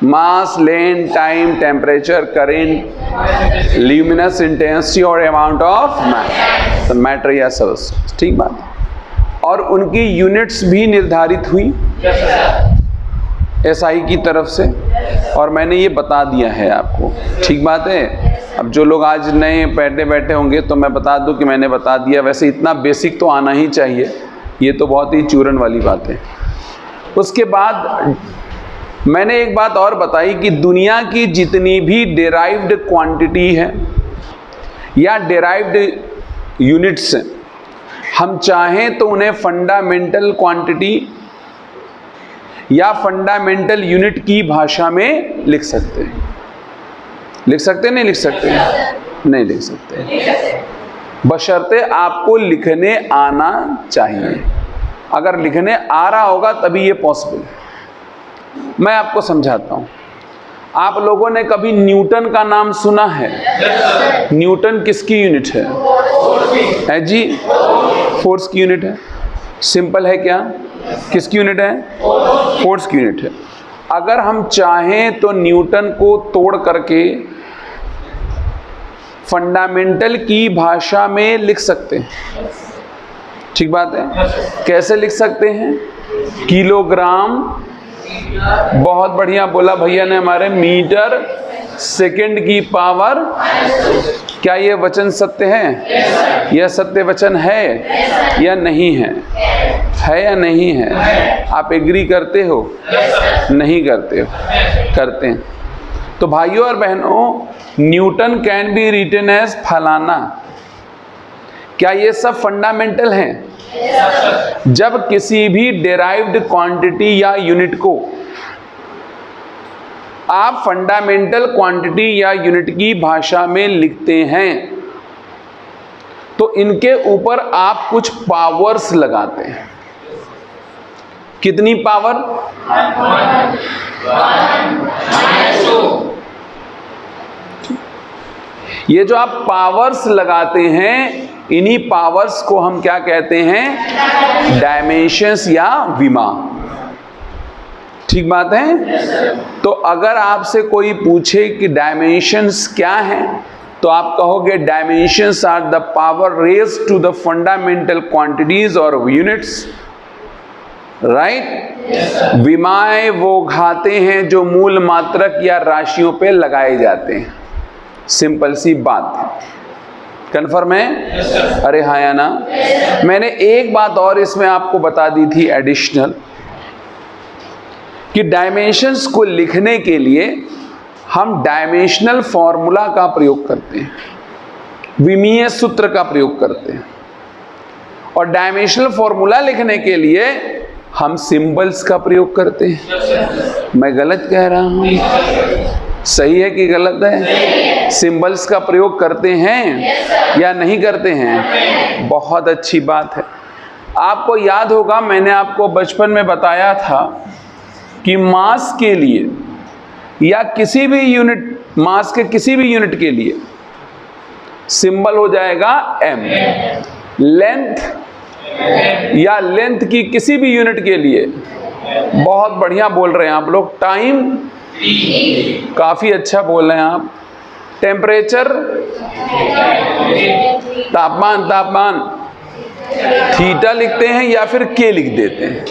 मास, length, time, temperature, current, luminous intensity और amount of matter या substance. ठीक बात है। और उनकी यूनिट्स भी निर्धारित हुई एसआई की तरफ से, और मैंने ये बता दिया है आपको। ठीक बात है। अब जो लोग आज नए बैठे होंगे तो मैं बता दूं कि मैंने बता दिया। वैसे इतना बेसिक तो आना ही चाहिए, ये तो बहुत ही चूरन वाली बात है। उसके बाद मैंने एक बात और बताई कि दुनिया की जितनी भी डेराइव्ड क्वांटिटी है या डेराइव्ड यूनिट्स हैं, हम चाहें तो उन्हें फंडामेंटल क्वांटिटी या फंडामेंटल यूनिट की भाषा में लिख सकते हैं। लिख सकते हैं? नहीं लिख सकते? नहीं लिख सकते, बशर्ते आपको लिखने आना चाहिए। अगर लिखने आ रहा होगा तभी ये पॉसिबल है। मैं आपको समझाता हूं। आप लोगों ने कभी न्यूटन का नाम सुना है? न्यूटन किसकी यूनिट है जी? फोर्स की यूनिट है। सिंपल है क्या? किसकी यूनिट है? फोर्स की यूनिट है। अगर हम चाहें तो न्यूटन को तोड़ करके फंडामेंटल की भाषा में लिख सकते हैं। ठीक बात है। कैसे लिख सकते हैं? किलोग्राम, बहुत बढ़िया बोला भैया ने हमारे, मीटर सेकंड की पावर। क्या ये वचन सत्य है? यह सत्य वचन है या नहीं है? है या नहीं है? आप एग्री करते हो? नहीं करते हो? करते हैं। तो भाइयों और बहनों, Newton can be written as फलाना। क्या ये सब फंडामेंटल हैं? जब किसी भी डेराइव्ड क्वांटिटी या यूनिट को आप फंडामेंटल क्वांटिटी या यूनिट की भाषा में लिखते हैं तो इनके ऊपर आप कुछ पावर्स लगाते हैं। कितनी पावर? 1, ये जो आप पावर्स लगाते हैं, इन्हीं पावर्स को हम क्या कहते हैं? डायमेंशंस या विमा। ठीक बात है। तो अगर आपसे कोई पूछे कि डायमेंशंस क्या हैं, तो आप कहोगे dimensions are the power raised to the fundamental quantities और यूनिट्स। राइट। विमाएं वो घाते हैं जो मूल मात्रक या राशियों पे लगाए जाते हैं। सिंपल सी बात है। कन्फर्म है? अरे हाँ या ना? मैंने एक बात और इसमें आपको बता दी थी एडिशनल, कि डायमेंशंस को लिखने के लिए हम डायमेंशनल फॉर्मूला का प्रयोग करते हैं, विमीय सूत्र का प्रयोग करते हैं। और डायमेंशनल फॉर्मूला लिखने के लिए हम सिंबल्स का प्रयोग करते हैं। मैं गलत कह रहा हूं? सही है कि गलत है? सिंबल्स का प्रयोग करते हैं या नहीं करते हैं? बहुत अच्छी बात है। आपको याद होगा, मैंने आपको बचपन में बताया था कि मास के लिए या किसी भी यूनिट, मास के किसी भी यूनिट के लिए सिंबल हो जाएगा m। लेंथ या लेंथ की किसी भी यूनिट के लिए, बहुत बढ़िया बोल रहे हैं आप लोग, टाइम, काफी अच्छा बोल रहे हैं आप, टेम्परेचर, तापमान थीटा लिखते हैं या फिर के लिख देते हैं।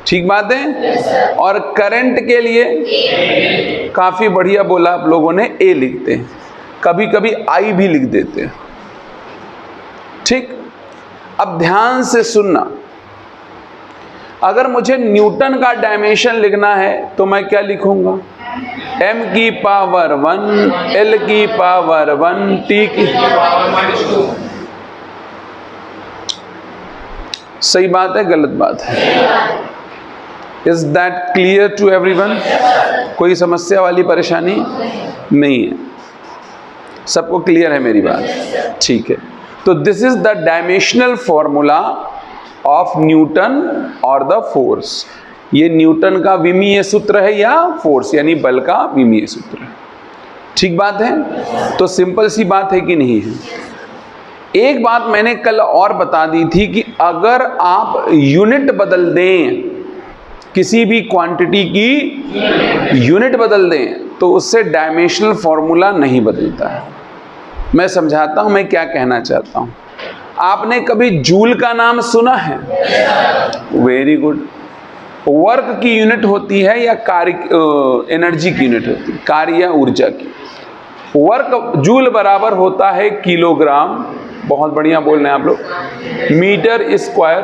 ठीक बात है। और करंट के लिए काफी बढ़िया बोला आप लोगों ने, ए लिखते हैं, कभी कभी आई भी लिख देते हैं। ठीक। अब ध्यान से सुनना, अगर मुझे न्यूटन का डायमेंशन लिखना है तो मैं क्या लिखूंगा? m की पावर 1, l की पावर 1, t की पावर 2। सही बात है? गलत बात है? Is that clear to everyone? कोई समस्या वाली परेशानी नहीं है? सबको क्लियर है मेरी बात? ठीक है। तो this is the dimensional formula of Newton और द फोर्स। ये न्यूटन का विमीय सूत्र है या फोर्स यानी बल का विमीय सूत्र है। ठीक बात है? तो सिंपल सी बात है कि नहीं है? एक बात मैंने कल और बता दी थी कि अगर आप यूनिट बदल दें किसी भी क्वांटिटी की यूनिट बदल दें तो उससे डायमेंशनल फॉर्मूला नहीं बदलता है। मैं समझाता हूं मैं क्या कहना चाहता हूं। आपने कभी जूल का नाम सुना है? Very good. वर्क की यूनिट होती है या कार्य, एनर्जी की यूनिट होती है, कार्य या ऊर्जा की। वर्क जूल बराबर होता है किलोग्राम, बहुत बढ़िया बोल रहे हैं आप लोग, मीटर स्क्वायर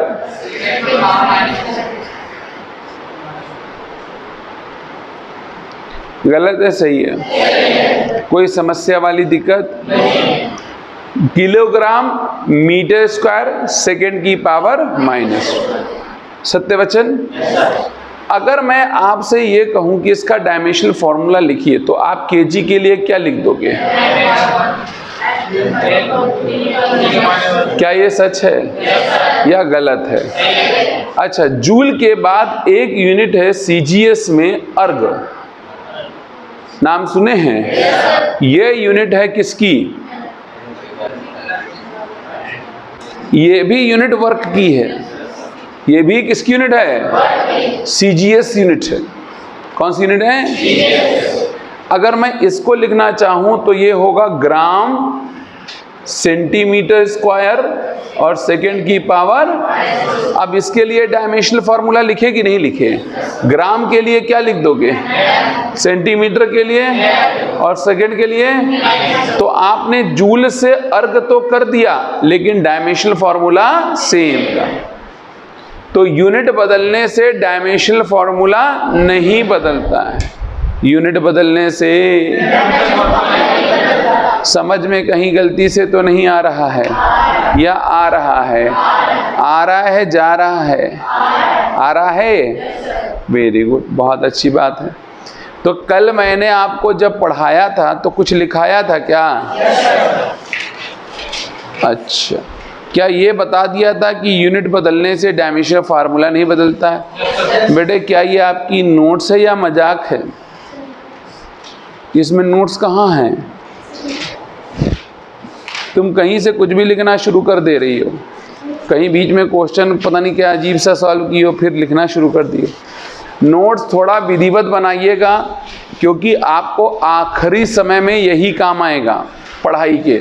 गलत है सही है? कोई समस्या वाली दिक्कत? किलोग्राम मीटर स्क्वायर सेकेंड की पावर माइनस। सत्य वचन? अगर मैं आपसे ये कहूं कि इसका डायमेंशनल फॉर्मूला लिखिए तो आप केजी के लिए क्या लिख दोगे? क्या ये सच है या गलत है? अच्छा, जूल के बाद एक यूनिट है सीजीएस में अर्ग, नाम सुने हैं? ये यूनिट है किसकी? ये भी यूनिट वर्क की है। ये भी किसकी यूनिट है? सीजीएस यूनिट है। कौन सी यूनिट है? अगर मैं इसको लिखना चाहूं तो ये होगा ग्राम सेंटीमीटर स्क्वायर और सेकेंड की पावर। अब इसके लिए डायमेंशनल फॉर्मूला लिखे कि नहीं लिखे? ग्राम के लिए क्या लिख दोगे? सेंटीमीटर के लिए और सेकेंड के लिए? तो आपने जूल से अर्ग तो कर दिया लेकिन डायमेंशनल फॉर्मूला सेम का। तो यूनिट बदलने से डायमेंशनल फॉर्मूला नहीं बदलता है। यूनिट बदलने से समझ में कहीं गलती से तो नहीं आ रहा है या आ रहा है? आ रहा है, जा रहा है? आ रहा है। वेरी गुड, बहुत अच्छी बात है। तो कल मैंने आपको जब पढ़ाया था तो कुछ लिखाया था क्या? अच्छा, क्या ये बता दिया था कि यूनिट बदलने से डायमेंशनल फार्मूला नहीं बदलता है? बेटे क्या ये आपकी नोट्स है या मजाक है? इसमें नोट्स कहाँ हैं? तुम कहीं से कुछ भी लिखना शुरू कर दे रही हो, कहीं बीच में क्वेश्चन पता नहीं क्या अजीब सा सॉल्व की हो फिर लिखना शुरू कर दिए। नोट्स थोड़ा विधिवत बनाइएगा क्योंकि आपको आखिरी समय में यही काम आएगा पढ़ाई के।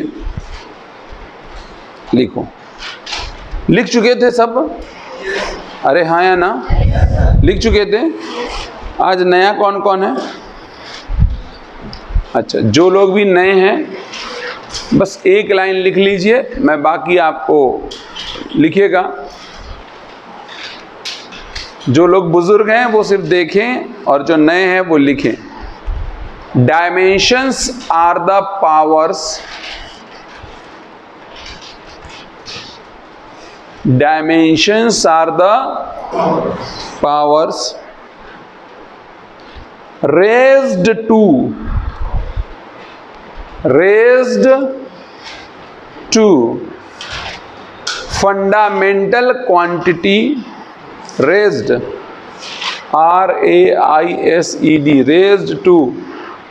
लिखो। लिख चुके थे सब? अरे हाँ या ना? लिख चुके थे? आज नया कौन कौन है? अच्छा, जो लोग भी नए हैं बस एक लाइन लिख लीजिए, मैं बाकी आपको लिखिएगा। जो लोग बुजुर्ग हैं वो सिर्फ देखें और जो नए हैं वो लिखें। Dimensions are the powers, dimensions are the powers raised to fundamental quantity, raised RAISED, raised to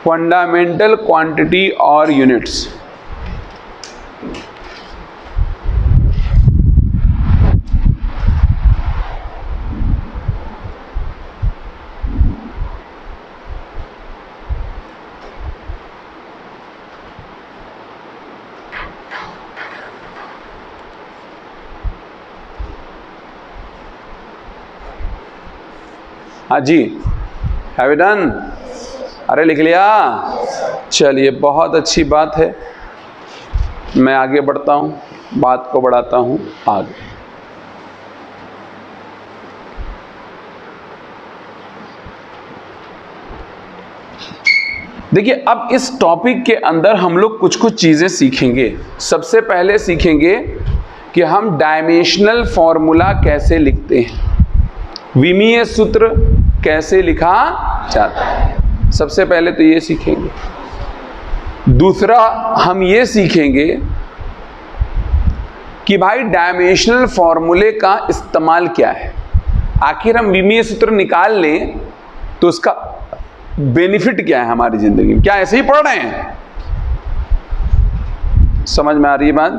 fundamental quantity or units। हाँ जी, हैव यू डन? अरे लिख लिया? चलिए बहुत अच्छी बात है। मैं आगे बढ़ता हूँ, बात को बढ़ाता हूँ आगे। देखिए, अब इस टॉपिक के अंदर हम लोग कुछ कुछ चीज़ें सीखेंगे। सबसे पहले सीखेंगे कि हम डायमेंशनल फॉर्मूला कैसे लिखते हैं, विमीय सूत्र कैसे लिखा जाता है। सबसे पहले तो ये सीखेंगे। दूसरा हम ये सीखेंगे कि भाई डायमेंशनल फॉर्मूले का इस्तेमाल क्या है। आखिर हम विमीय सूत्र निकाल लें तो उसका बेनिफिट क्या है हमारी जिंदगी में। क्या ऐसे ही पढ़ रहे हैं? समझ में आ रही है बात?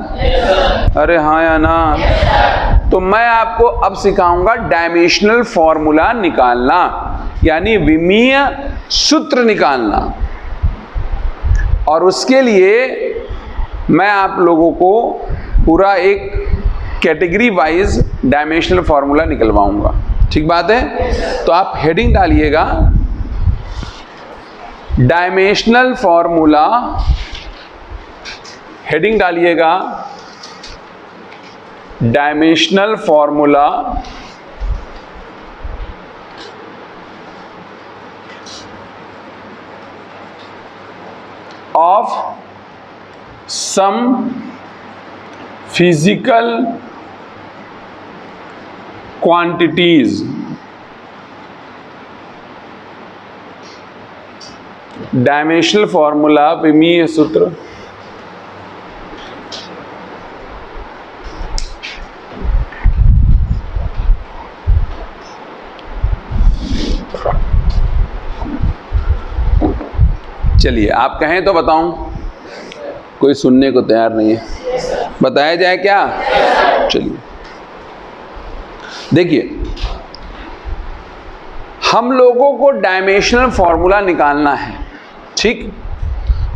अरे हाँ या ना? तो मैं आपको अब सिखाऊंगा डायमेंशनल फॉर्मूला निकालना, यानी विमीय सूत्र निकालना। और उसके लिए मैं आप लोगों को पूरा एक कैटेगरी वाइज डायमेंशनल फॉर्मूला निकलवाऊंगा। ठीक बात है? तो आप हेडिंग डालिएगा डायमेंशनल फॉर्मूला, हेडिंग डालिएगा dimensional formula of some physical quantities. Dimensional formula, विमीय सूत्र चलिए आप कहें तो बताऊं, कोई सुनने को तैयार नहीं है, बताया जाए क्या? चलिए देखिए, हम लोगों को डायमेंशनल फॉर्मूला निकालना है, ठीक?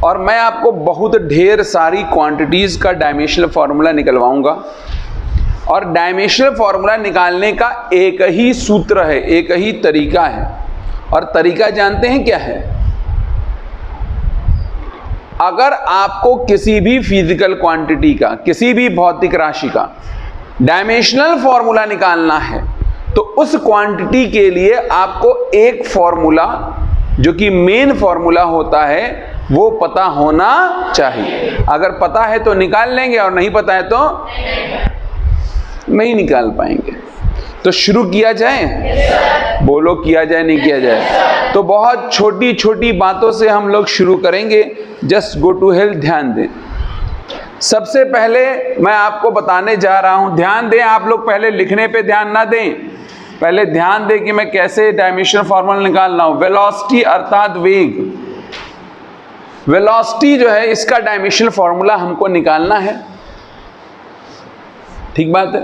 और मैं आपको बहुत ढेर सारी क्वांटिटीज का डायमेंशनल फॉर्मूला निकलवाऊंगा। और डायमेंशनल फॉर्मूला निकालने का एक ही सूत्र है, एक ही तरीका है। और तरीका जानते हैं क्या है? अगर आपको किसी भी फिजिकल क्वांटिटी का, किसी भी भौतिक राशि का डायमेंशनल फॉर्मूला निकालना है, तो उस क्वांटिटी के लिए आपको एक फॉर्मूला, जो कि मेन फॉर्मूला होता है, वो पता होना चाहिए। अगर पता है तो निकाल लेंगे, और नहीं पता है तो नहीं निकाल पाएंगे। तो शुरू किया जाए? बोलो, किया जाए नहीं किया जाए? तो बहुत छोटी छोटी बातों से हम लोग शुरू करेंगे। जस्ट गो टू हेल्थ, ध्यान दें। सबसे पहले मैं आपको बताने जा रहा हूं, ध्यान दें आप लोग, पहले लिखने पे ध्यान ना दें, पहले ध्यान दें कि मैं कैसे डायमेंशनल फॉर्मूला निकाल रहा हूं। वेलोसिटी अर्थात वेग, वेलोसिटी जो है इसका डायमेंशनल फॉर्मूला हमको निकालना है। ठीक बात है?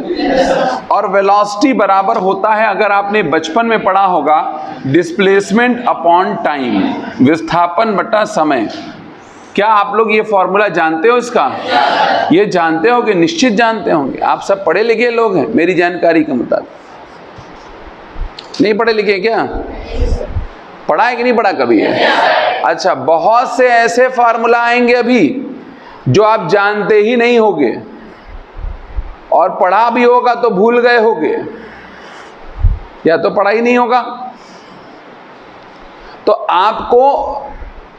और वेलोसिटी बराबर होता है, अगर आपने बचपन में पढ़ा होगा, डिस्प्लेसमेंट अपॉन टाइम, विस्थापन बटा समय। क्या आप लोग ये फॉर्मूला जानते हो इसका? ये जानते हो कि निश्चित जानते होंगे। आप सब पढ़े लिखे लोग हैं मेरी जानकारी के मुताबिक। नहीं पढ़े लिखे क्या? पढ़ा है कि नहीं पढ़ा कभी? अच्छा, बहुत से ऐसे फार्मूला आएंगे अभी जो आप जानते ही नहीं होगे, और पढ़ा भी होगा तो भूल गए होगे, या तो पढ़ा ही नहीं होगा। तो आपको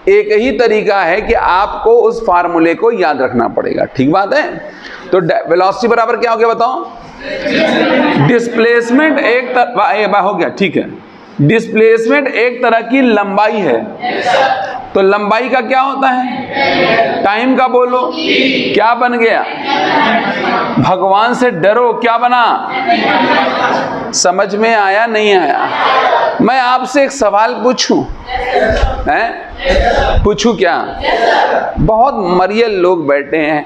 एक ही तरीका है कि आपको उस फार्मूले को याद रखना पड़ेगा। ठीक बात है? तो वेलोसिटी बराबर क्या हो गया बताओ? डिस्प्लेसमेंट एक हो गया, ठीक है। डिस्प्लेसमेंट एक तरह की लंबाई है, तो लंबाई का क्या होता है? टाइम का बोलो, क्या बन गया? भगवान से डरो, क्या बना? समझ में आया नहीं आया? मैं आपसे एक सवाल पूछूं, हैं? पूछूं क्या? बहुत मरियल लोग बैठे हैं,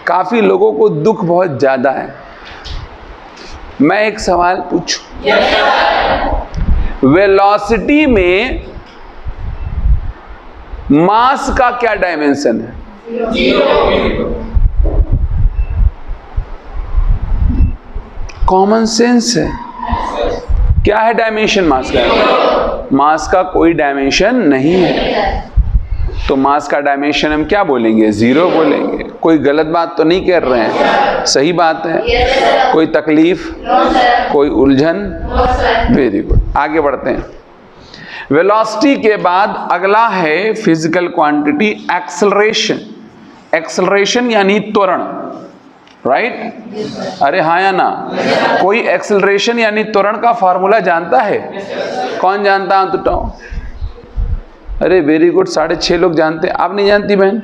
काफी लोगों को दुख बहुत ज्यादा है। मैं एक सवाल पूछूं, वेलोसिटी में मास का क्या डायमेंशन है? कॉमन सेंस है। क्या है डायमेंशन मास का? मास का कोई डायमेंशन नहीं है। तो मास का डायमेंशन हम क्या बोलेंगे? जीरो बोलेंगे। कोई गलत बात तो नहीं कर रहे हैं, सही बात है। कोई तकलीफ, कोई उलझन? वेरी गुड, आगे बढ़ते हैं। वेलोसिटी के बाद अगला है फिजिकल क्वांटिटी एक्सेलरेशन। एक्सेलरेशन यानी त्वरण, राइट? अरे हाँ या ना? कोई एक्सेलरेशन यानी त्वरण का फार्मूला जानता है? कौन जानता है? तो अरे वेरी गुड, 6.5 लोग जानते हैं। आप नहीं जानती बहन?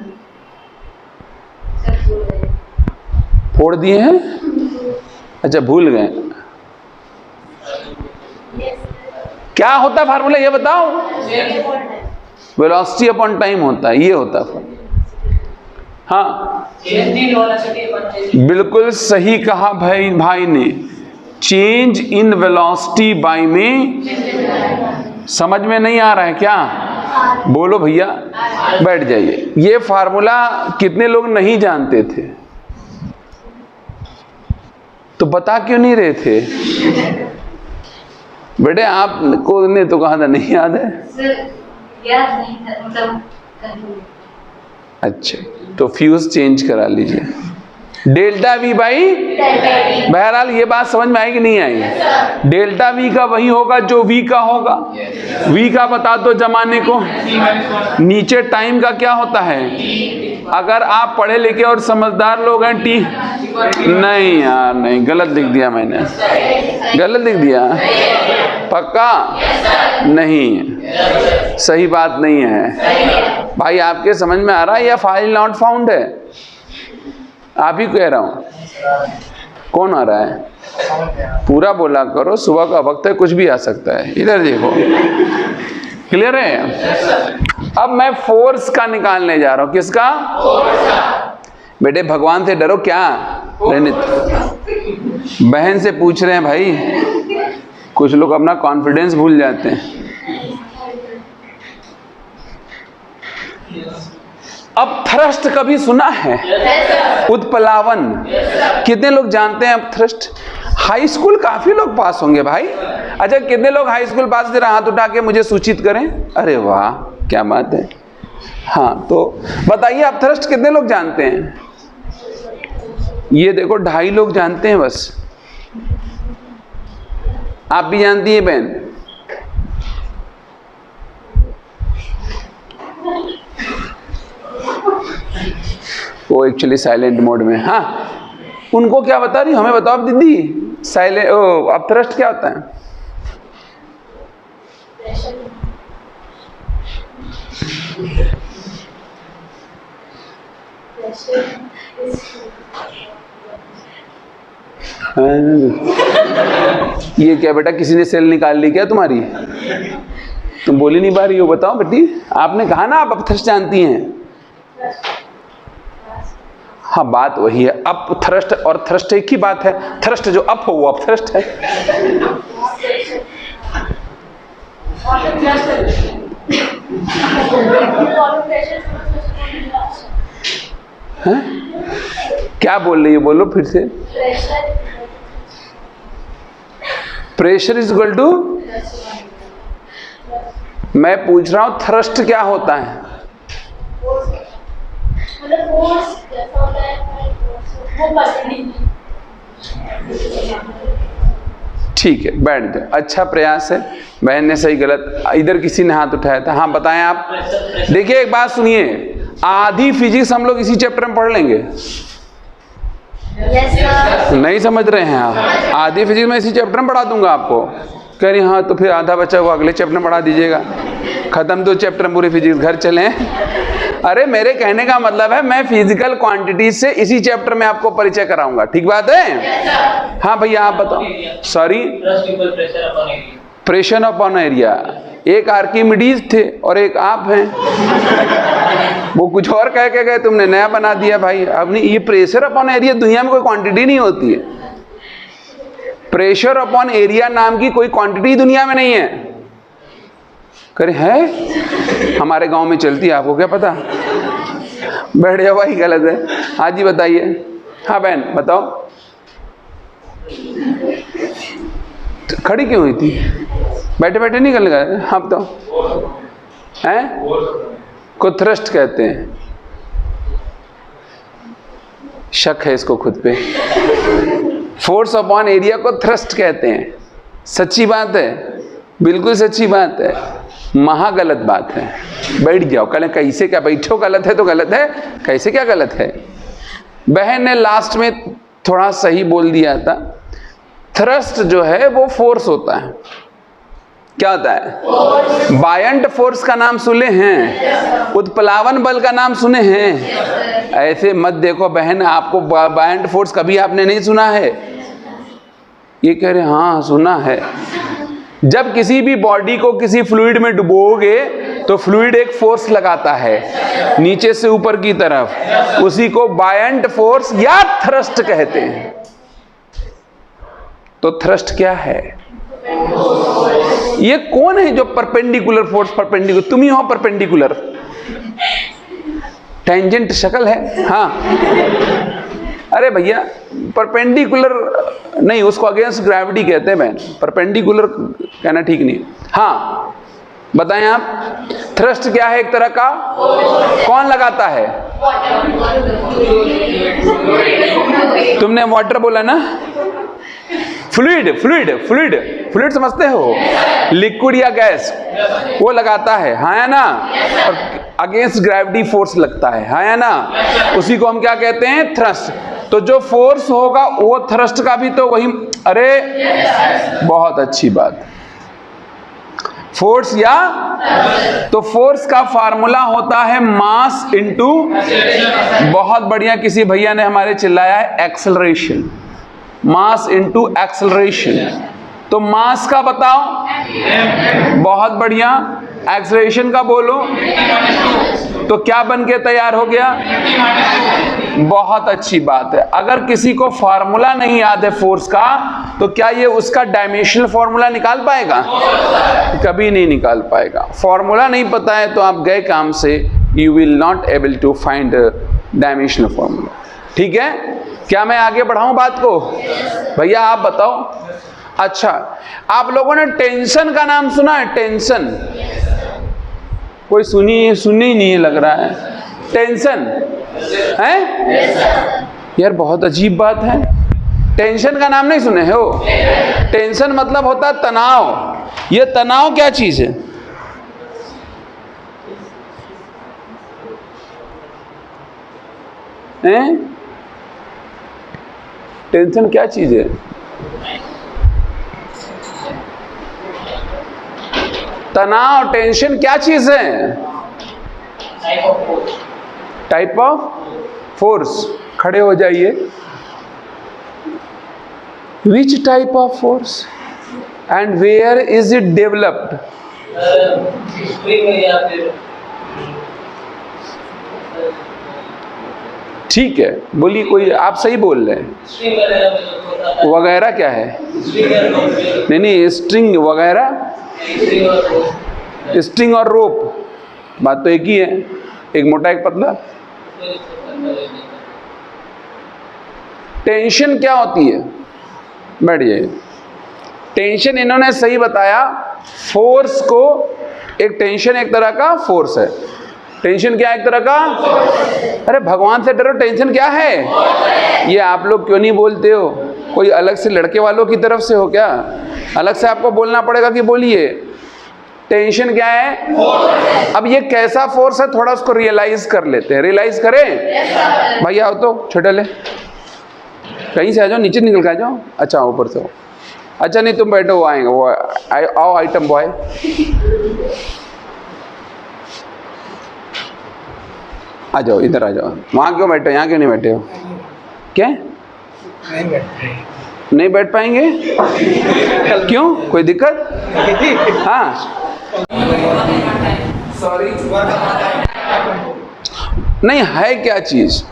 फोड़ दिए हैं? अच्छा, भूल गए। क्या होता है फार्मूला, ये बताओ? वेलोसिटी अपॉन टाइम होता है, ये होता है। हाँ, बिल्कुल सही कहा भाई ने। चेंज इन वेलोसिटी बाय में। समझ में नहीं आ रहा है क्या? बोलो भैया, बैठ जाइए। ये फार्मूला कितने लोग नहीं जानते थे? तो बता क्यों नहीं रहे थे? बेटे आपको ने तो कहा था, नहीं याद है? याद नहीं था, मतलब। अच्छा, तो फ्यूज चेंज करा लीजिए। डेल्टा वी बाई, बहरहाल ये बात समझ में आई कि नहीं आई? डेल्टा वी का वही होगा जो वी का होगा। वी का बता दो जमाने को। नीचे टाइम का क्या होता है? अगर आप पढ़े लिखे और समझदार लोग हैं, टी। नहीं यार, नहीं, गलत लिख दिया मैंने, गलत लिख दिया। पक्का नहीं, सही बात नहीं है भाई। आपके समझ में आ रहा है या फाइल नॉट फाउंड है? आप ही कह रहा हूं। कौन आ रहा है? पूरा बोला करो, सुबह का वक्त है, कुछ भी आ सकता है। इधर देखो, क्लियर है? अब मैं फोर्स का निकालने जा रहा हूं। किसका? बेटे भगवान से डरो क्या? बहन से पूछ रहे हैं भाई। कुछ लोग अपना कॉन्फिडेंस भूल जाते हैं। अब थ्रस्ट कभी सुना है? उत्प्लावन कितने लोग जानते हैं? अब थ्रस्ट हाई स्कूल काफी लोग पास होंगे भाई। अच्छा, कितने लोग हाई स्कूल पास? जरा हाथ उठा के मुझे सूचित करें। अरे वाह, क्या बात है। हाँ, तो बताइए आप थ्रस्ट कितने लोग जानते हैं? ये देखो 2.5 लोग जानते हैं बस। आप भी जानती है बहन? वो एक्चुअली साइलेंट मोड में। हाँ, उनको क्या बता रही? हमें बताओ दीदी, साइलेंट। अब थ्रस्ट क्या होता है? ये क्या बेटा, किसी ने सेल निकाल ली क्या तुम्हारी? तुम बोली नहीं पा रही हो। बताओ बेटी, आपने कहा ना आप थ्रस्ट जानती हैं। हाँ, बात वही है। अप थ्रस्ट और थ्रस्ट एक ही बात है। थ्रस्ट जो अप हो वो अप थ्रस्ट है। हैं? क्या बोल रही है? बोलो फिर से। Pressure is equal to. मैं पूछ रहा हूं थ्रस्ट क्या होता है? ठीक है, बैठ जाओ। अच्छा प्रयास है। बहन ने सही गलत, इधर किसी ने हाथ उठाया था। हाँ बताएं आप। देखिए एक बात सुनिए, आधी फिजिक्स हम लोग इसी चैप्टर में पढ़ लेंगे। नहीं समझ रहे हैं आप? आधी फिजिक्स में इसी चैप्टर में पढ़ा दूंगा आपको। कह रही हाँ, तो फिर आधा बचा हुआ अगले चैप्टर में पढ़ा दीजिएगा। खत्म तो चैप्टर में पूरी फिजिक्स, घर चले। अरे मेरे कहने का मतलब है मैं फिजिकल क्वांटिटी से इसी चैप्टर में आपको परिचय कराऊंगा। ठीक बात है? हाँ भैया आप बताओ। Sorry, pressure upon area. एक आर्किमिडीज थे और एक आप हैं। वो कुछ और कह के गए, तुमने नया बना दिया भाई। अब नहीं, ये प्रेशर अपॉन एरिया दुनिया में कोई क्वांटिटी नहीं होती है। प्रेशर अपॉन एरिया नाम की कोई क्वांटिटी दुनिया में नहीं है। करे है, हमारे गांव में चलती है, आपको क्या पता? बैठ जाओ भाई, गलत है। हाँ जी बताइए। हाँ बहन बताओ, खड़ी क्यों हुई थी? बैठे बैठे नहीं कर लगा। हाँ बताओ। हैं? को थ्रस्ट कहते हैं। शक है इसको खुद पे। फोर्स अपॉन एरिया को थ्रस्ट कहते हैं। सच्ची बात है, बिल्कुल सच्ची बात है, महा गलत बात है। बैठ जाओ। कल कैसे क्या बैठो? गलत है तो गलत है, कैसे क्या गलत है? बहन ने लास्ट में थोड़ा सही बोल दिया था। थ्रस्ट जो है वो फोर्स होता है। क्या होता है? बायंट फोर्स का नाम सुने हैं? उत्प्लावन बल का नाम सुने हैं? ऐसे मत देखो बहन, आपको बायंट फोर्स कभी आपने नहीं सुना है? ये कह रहे हाँ सुना है। जब किसी भी बॉडी को किसी फ्लूइड में डुबोगे तो फ्लूइड एक फोर्स लगाता है नीचे से ऊपर की तरफ, उसी को बायंट फोर्स या थ्रस्ट कहते हैं। तो थ्रस्ट क्या है? ये कौन है जो परपेंडिकुलर फोर्स, परपेंडिकुलर? तुम ही हो परपेंडिकुलर, टेंजेंट शक्ल है। हाँ, अरे भैया परपेंडिकुलर नहीं, उसको अगेंस्ट ग्रेविटी कहते हैं बहन, परपेंडिकुलर कहना ठीक नहीं। हाँ बताएं आप, थ्रस्ट क्या है? एक तरह का, कौन लगाता है? तुमने वाटर बोला ना, फ्लूइड, फ्लूइड, फ्लूइड, फ्लूइड समझते हो? लिक्विड या गैस, वो लगाता है, हाँ या ना? और अगेंस्ट ग्रेविटी फोर्स लगता है, हाँ या ना? उसी को हम क्या कहते हैं? थ्रस्ट। तो जो फोर्स होगा वो थ्रस्ट का भी तो वही, अरे बहुत अच्छी बात। फोर्स या, तो फोर्स का फार्मूला होता है मास इनटू, बहुत बढ़िया, किसी भैया ने हमारे चिल्लाया है, एक्सेलरेशन। Mass into acceleration. तो मास का बताओ, बहुत बढ़िया, एक्सेलरेशन का बोलो, तो क्या बन के तैयार हो गया? बहुत अच्छी बात है। अगर किसी को फार्मूला नहीं याद है फोर्स का, तो क्या ये उसका डायमेंशनल फार्मूला निकाल पाएगा? कभी नहीं निकाल पाएगा। फार्मूला नहीं पता है तो आप गए काम से, you will not able to find dimensional formula. ठीक है, क्या मैं आगे बढ़ाऊं बात को? भैया आप बताओ। अच्छा, आप लोगों ने टेंशन का नाम सुना है? टेंशन कोई सुनी ही नहीं लग रहा है। टेंशन है यार, बहुत अजीब बात है। टेंशन का नाम नहीं सुने हो? टेंशन मतलब होता है तनाव। ये तनाव क्या चीज है? टेंशन क्या चीज है? तनाव, टेंशन क्या चीज है? Type of force. खड़े हो जाइए। Which type of force and where is it developed? ठीक है, बोलिए, कोई आप सही बोल रहे हैं। वगैरह क्या है? नहीं, स्ट्रिंग वगैरह, स्ट्रिंग और रोप, बात तो एक ही है, एक मोटा एक पतला। टेंशन क्या होती है? बैठ जाइए। टेंशन इन्होंने सही बताया, फोर्स को, एक टेंशन एक तरह का फोर्स है। टेंशन क्या है? एक तरह का, अरे भगवान से डरो, टेंशन क्या है? ये आप लोग क्यों नहीं बोलते हो? कोई अलग से लड़के वालों की तरफ से हो क्या? अलग से आपको बोलना पड़ेगा कि बोलिए टेंशन क्या है। अब ये कैसा फोर्स है, थोड़ा उसको रियलाइज कर लेते हैं। रियलाइज करें भैया, आओ तो छोटे ले, कहीं से आ जाओ, नीचे निकल के आ जाओ। अच्छा ऊपर से हो, अच्छा नहीं तुम बैठो, वो आएंगे, वो आओ आइटम बॉय। आ जाओ, इधर आ जाओ। वहाँ क्यों बैठे हो, यहाँ क्यों नहीं बैठे हो? क्या नहीं बैठ पाएंगे? क्यों, कोई दिक्कत? हाँ सॉरी, नहीं है क्या चीज?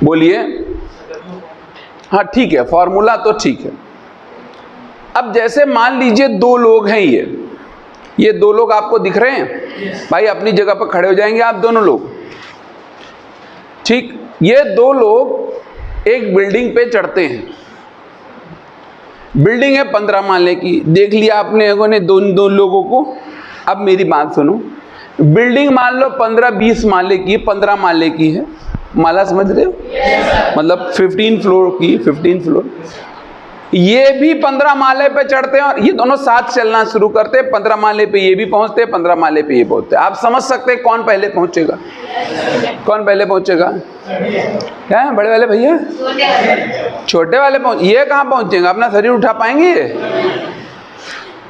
बोलिए। हाँ ठीक है, फॉर्मूला तो ठीक है। अब जैसे मान लीजिए दो लोग हैं, ये दो लोग आपको दिख रहे हैं भाई, अपनी जगह पर खड़े हो जाएंगे आप दोनों लोग। ठीक, ये दो लोग एक बिल्डिंग पे चढ़ते हैं। बिल्डिंग है 15 माले की, देख लिया आपने ने दो लोगों को। अब मेरी बात सुनो, बिल्डिंग मान लो 15-20 माले की, 15 माले की है, माला समझ रहे हो? मतलब 15 फ्लोर की, 15 फ्लोर। ये भी 15 माले पे चढ़ते हैं और ये दोनों साथ चलना शुरू करते हैं। 15 माले पे ये भी पहुंचते हैं, 15 माले पे ये पहुंचते हैं। आप समझ सकते हैं कौन पहले पहुंचेगा? कौन पहले पहुंचेगा? क्या है, बड़े वाले भैया? छोटे वाले ये कहाँ पहुंचेंगे? अपना शरीर उठा पाएंगे?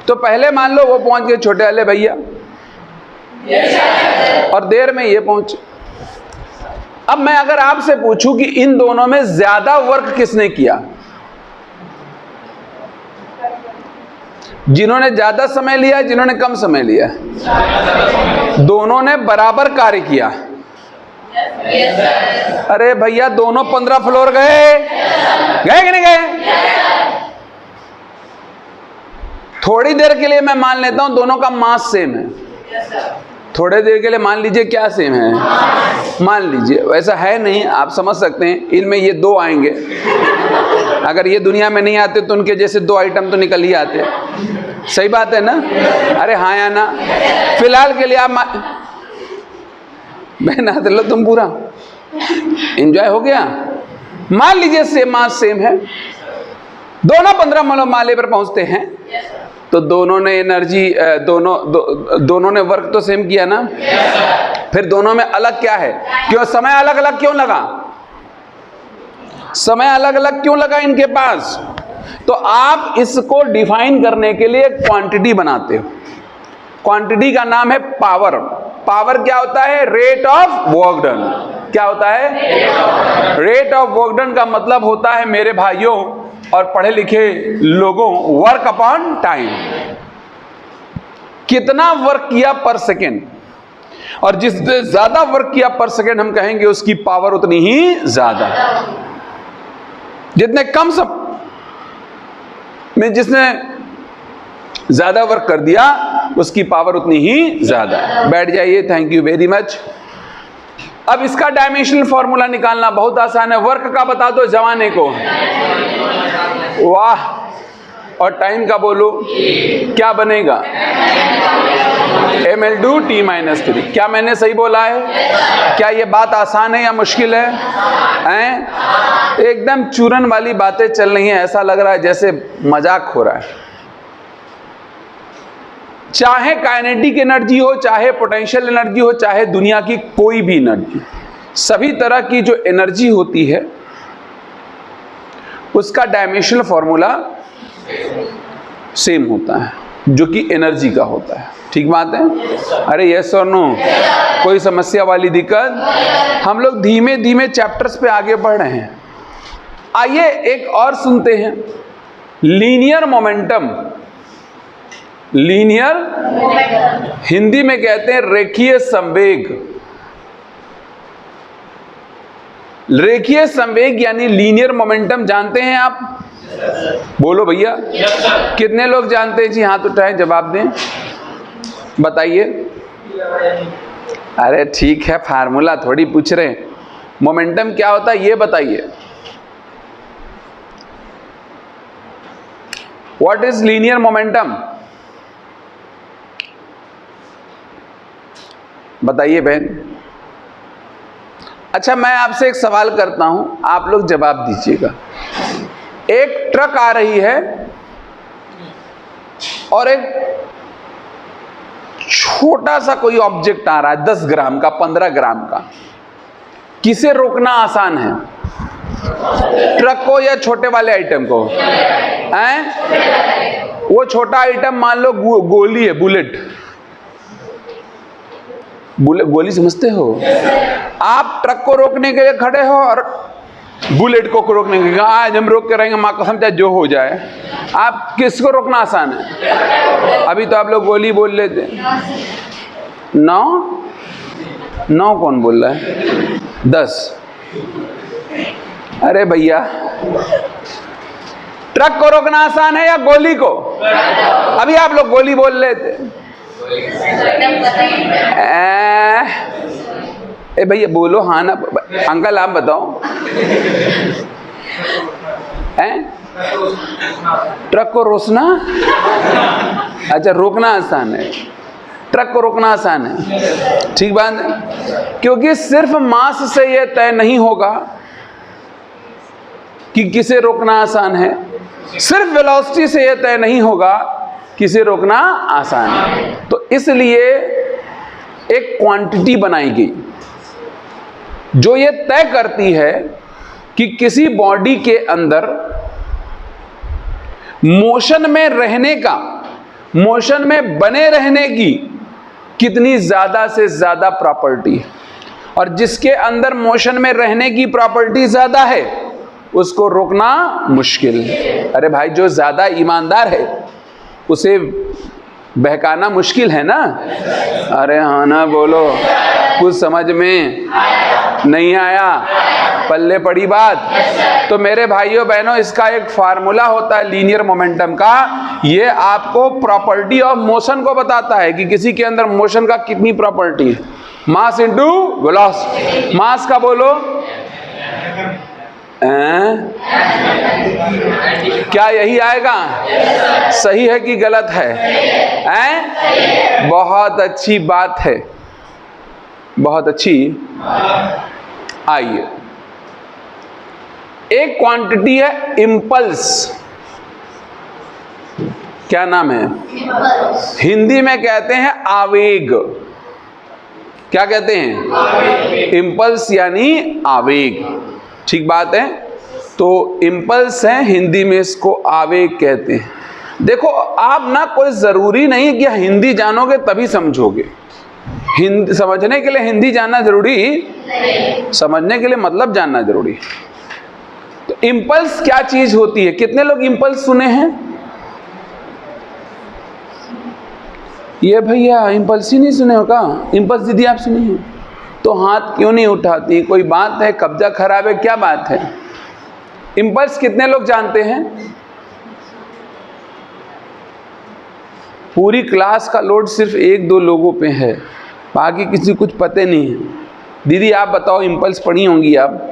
तो पहले मान लो वो पहुंच गए, छोटे वाले भैया, और देर में ये पहुंचे। अब मैं अगर आपसे पूछूं कि इन दोनों में ज्यादा वर्क किसने किया? जिन्होंने ज्यादा समय लिया, जिन्होंने कम समय लिया? दोनों ने बराबर कार्य किया। अरे भैया दोनों 15 फ्लोर गए कि नहीं गए? थोड़ी देर के लिए मैं मान लेता हूं दोनों का मास सेम है, थोड़े देर के लिए मान लीजिए क्या सेम है, मान लीजिए, वैसा है नहीं, आप समझ सकते हैं। इनमें ये 2 आएंगे, अगर ये दुनिया में नहीं आते तो उनके जैसे 2 आइटम तो निकल ही आते। सही बात है ना? अरे हाँ या ना? फिलहाल के लिए आप मैं ना लो, तुम पूरा एंजॉय हो गया। मान लीजिए सेम मास सेम है, दोनों 15 माले पर पहुंचते हैं, तो दोनों ने एनर्जी दोनों ने वर्क तो सेम किया ना। फिर दोनों में अलग क्या है? क्यों समय अलग अलग क्यों लगा? समय अलग अलग क्यों लगा इनके पास? तो आप इसको डिफाइन करने के लिए क्वांटिटी बनाते हो। क्वांटिटी का नाम है पावर। पावर क्या होता है? Rate of work done. क्या होता है? रेट ऑफ वर्क डन का मतलब होता है मेरे भाइयों और पढ़े लिखे लोगों, वर्क अपॉन टाइम। कितना वर्क किया पर सेकेंड, और जिसने ज्यादा वर्क किया पर सेकेंड हम कहेंगे उसकी पावर उतनी ही ज्यादा। जितने कम सब में जिसने ज्यादा वर्क कर दिया उसकी पावर उतनी ही ज्यादा। बैठ जाइए, थैंक यू वेरी मच। अब इसका डायमेंशनल फॉर्मूला निकालना बहुत आसान है। वर्क का बता दो जमाने को, वाह, और टाइम का बोलो, क्या बनेगा? ml2 t-3। क्या मैंने सही बोला है? क्या ये बात आसान है या मुश्किल है? एकदम चूरन वाली बातें चल रही हैं, ऐसा लग रहा है जैसे मजाक हो रहा है। चाहे काइनेटिक एनर्जी हो, चाहे पोटेंशियल एनर्जी हो, चाहे दुनिया की कोई भी एनर्जी, सभी तरह की जो एनर्जी होती है उसका डायमेंशनल फॉर्मूला सेम होता है, जो कि एनर्जी का होता है। ठीक बात है? अरे यस और नो? कोई समस्या वाली दिक्कत? हम लोग धीमे धीमे चैप्टर्स पे आगे बढ़ रहे हैं। आइए एक और सुनते हैं, लीनियर मोमेंटम। लीनियर हिंदी में कहते हैं रेखीय संवेग। रेखीय संवेग यानी लीनियर मोमेंटम जानते हैं आप? बोलो भैया, कितने लोग जानते हैं? जी हाथ उठाएं, जवाब दें, बताइए। अरे ठीक है, फार्मूला थोड़ी पूछ रहे हैं, मोमेंटम क्या होता है ये बताइए। What is linear momentum? बताइए बहन। अच्छा, मैं आपसे एक सवाल करता हूं, आप लोग जवाब दीजिएगा। एक ट्रक आ रही है और एक छोटा सा कोई ऑब्जेक्ट आ रहा है, 10 ग्राम का, 15 ग्राम का। किसे रोकना आसान है? ट्रक को या छोटे वाले आइटम को? वो छोटा आइटम मान लो गोली है, बुलेट। गोली समझते हो? आप ट्रक को रोकने के लिए खड़े हो और बुलेट को रोकने के लिए आज हम रोक के रहेंगे, मां कसम चाहे जो हो जाए। आप किसको रोकना आसान है? अभी तो आप लोग गोली बोल लेते। 9 कौन बोल रहा है? 10। अरे भैया, ट्रक को रोकना आसान है या गोली को? अभी आप लोग गोली बोल लेते। ए भैया बोलो हाँ ना। अंकल आप बताओ, ट्रक को रोकना? अच्छा, रोकना आसान है, ट्रक को रोकना आसान है। ठीक बात है, क्योंकि सिर्फ मास से यह तय नहीं होगा कि किसे रोकना आसान है, सिर्फ वेलोसिटी से यह तय नहीं होगा किसे रोकना आसान है। तो इसलिए एक क्वांटिटी बनाई गई जो ये तय करती है कि किसी बॉडी के अंदर मोशन में रहने का, मोशन में बने रहने की कितनी ज्यादा से ज्यादा प्रॉपर्टी है, और जिसके अंदर मोशन में रहने की प्रॉपर्टी ज्यादा है उसको रोकना मुश्किल है। अरे भाई, जो ज्यादा ईमानदार है उसे बहकाना मुश्किल है ना? अरे हाँ ना बोलो, कुछ समझ में नहीं आया? पल्ले पड़ी बात? तो मेरे भाइयों बहनों, इसका एक फार्मूला होता है लीनियर मोमेंटम का। ये आपको प्रॉपर्टी ऑफ मोशन को बताता है कि किसी के अंदर मोशन का कितनी प्रॉपर्टी है। Mass into velocity. मास का बोलो क्या यही आएगा? सही है कि गलत है? बहुत अच्छी बात है, बहुत अच्छी। आइए, एक क्वांटिटी है इम्पल्स। क्या नाम है? हिंदी में कहते हैं आवेग। क्या कहते हैं? इम्पल्स यानी आवेग। ठीक बात है। तो इम्पल्स है, हिंदी में इसको आवेग कहते हैं। देखो, आप ना कोई जरूरी नहीं कि हिंदी जानोगे तभी समझोगे। हिंदी समझने के लिए हिंदी जानना जरूरी, समझने के लिए मतलब जानना जरूरी। तो इम्पल्स क्या चीज होती है? कितने लोग इम्पल्स सुने हैं? ये भैया इम्पल्स ही नहीं सुने हो का? इम्पल्स दीदी आप सुनी है? तो हाथ क्यों नहीं उठाती? कोई बात है? कब्जा खराब है? क्या बात है? इम्पल्स कितने लोग जानते हैं? पूरी क्लास का लोड सिर्फ 1-2 लोगों पे है, बाकी किसी कुछ पते नहीं है। दीदी आप बताओ, इम्पल्स पढ़ी होंगी आप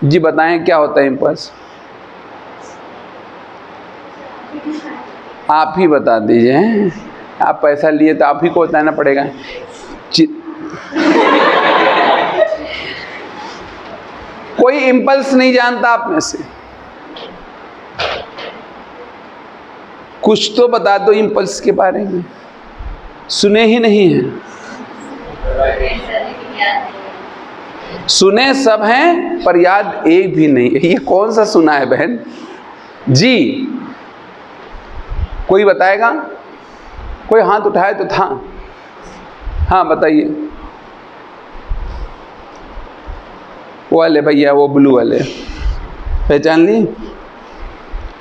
जी, बताएं क्या होता है इम्पल्स? आप ही बता दीजिए। आप पैसा लिए तो आप ही को बताना पड़ेगा। कोई इम्पल्स नहीं जानता आप में से? कुछ तो बता दो इम्पल्स के बारे में। सुने ही नहीं है? सुने सब हैं पर याद एक भी नहीं। ये कौन सा सुना है बहन जी? कोई बताएगा? कोई हाथ उठाए तो था। हाँ बताइए। वो वाले भैया, वो ब्लू वाले, पहचान ली?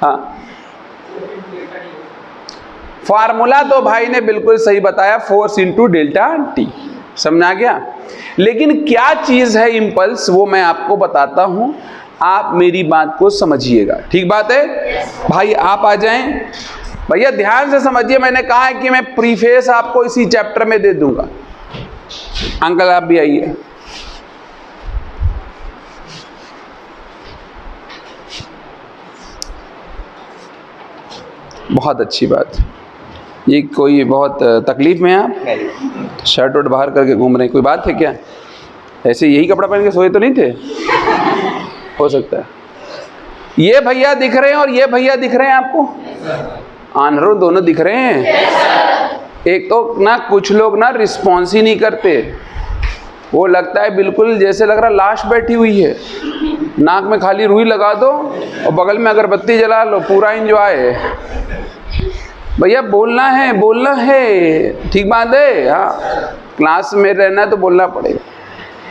हाँ, फार्मूला तो भाई ने बिल्कुल सही बताया, फोर्स इंटू डेल्टा टी। समझ आ गया? लेकिन क्या चीज है इम्पल्स, वो मैं आपको बताता हूं, आप मेरी बात को समझिएगा। ठीक बात है भाई? आप आ जाएं भैया, ध्यान से समझिए। मैंने कहा है कि मैं प्रीफेस आपको इसी चैप्टर में दे दूंगा। अंकल आप भी आइए। बहुत अच्छी बात। ये कोई बहुत तकलीफ में है आप? शर्ट वर्ट बाहर करके घूम रहे हैं, कोई बात है क्या? ऐसे यही कपड़ा पहन के सोए तो नहीं थे? हो सकता है। ये भैया दिख रहे हैं और ये भैया दिख रहे हैं आपको? आन्हरों दोनों दिख रहे हैं। एक तो ना कुछ लोग ना रिस्पॉन्स ही नहीं करते। वो लगता है बिल्कुल जैसे लग रहा लाश बैठी हुई है। नाक में खाली रुई लगा दो और बगल में अगरबत्ती जला लो, पूरा एंजॉय है। भैया बोलना है, बोलना है। ठीक बात है? हाँ, क्लास में रहना तो बोलना पड़ेगा।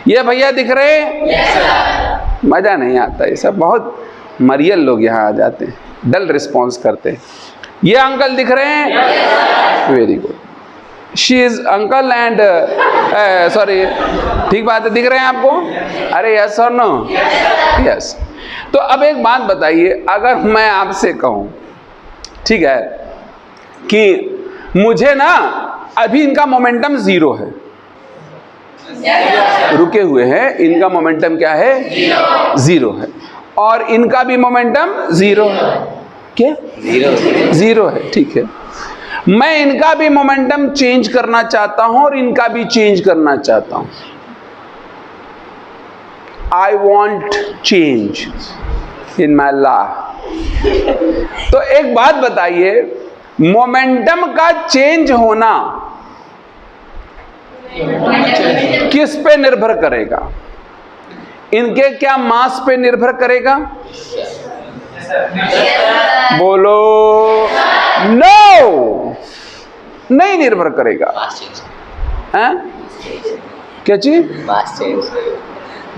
ये भैया दिख रहे हैं? मज़ा नहीं आता। ये सब बहुत मरियल लोग यहाँ आ जाते हैं, डल रिस्पॉन्स करते हैं। ये अंकल दिख रहे हैं? Very good. She is uncle and sorry, ठीक बात है, दिख रहे हैं आपको? अरे यस और नो? यस। तो अब एक बात बताइए, अगर मैं आपसे कहूं, ठीक है, कि मुझे ना अभी इनका मोमेंटम 0 है, रुके हुए हैं, इनका मोमेंटम क्या है? 0 है, और इनका भी मोमेंटम 0 है। क्या? 0 है। ठीक है, मैं इनका भी मोमेंटम चेंज करना चाहता हूं और इनका भी चेंज करना चाहता हूं। I want change in my life. तो एक बात बताइए, मोमेंटम का चेंज होना किस पे निर्भर करेगा? इनके क्या मास पे निर्भर करेगा? बोलो नो, नहीं निर्भर करेगा। हैं? क्या चीज?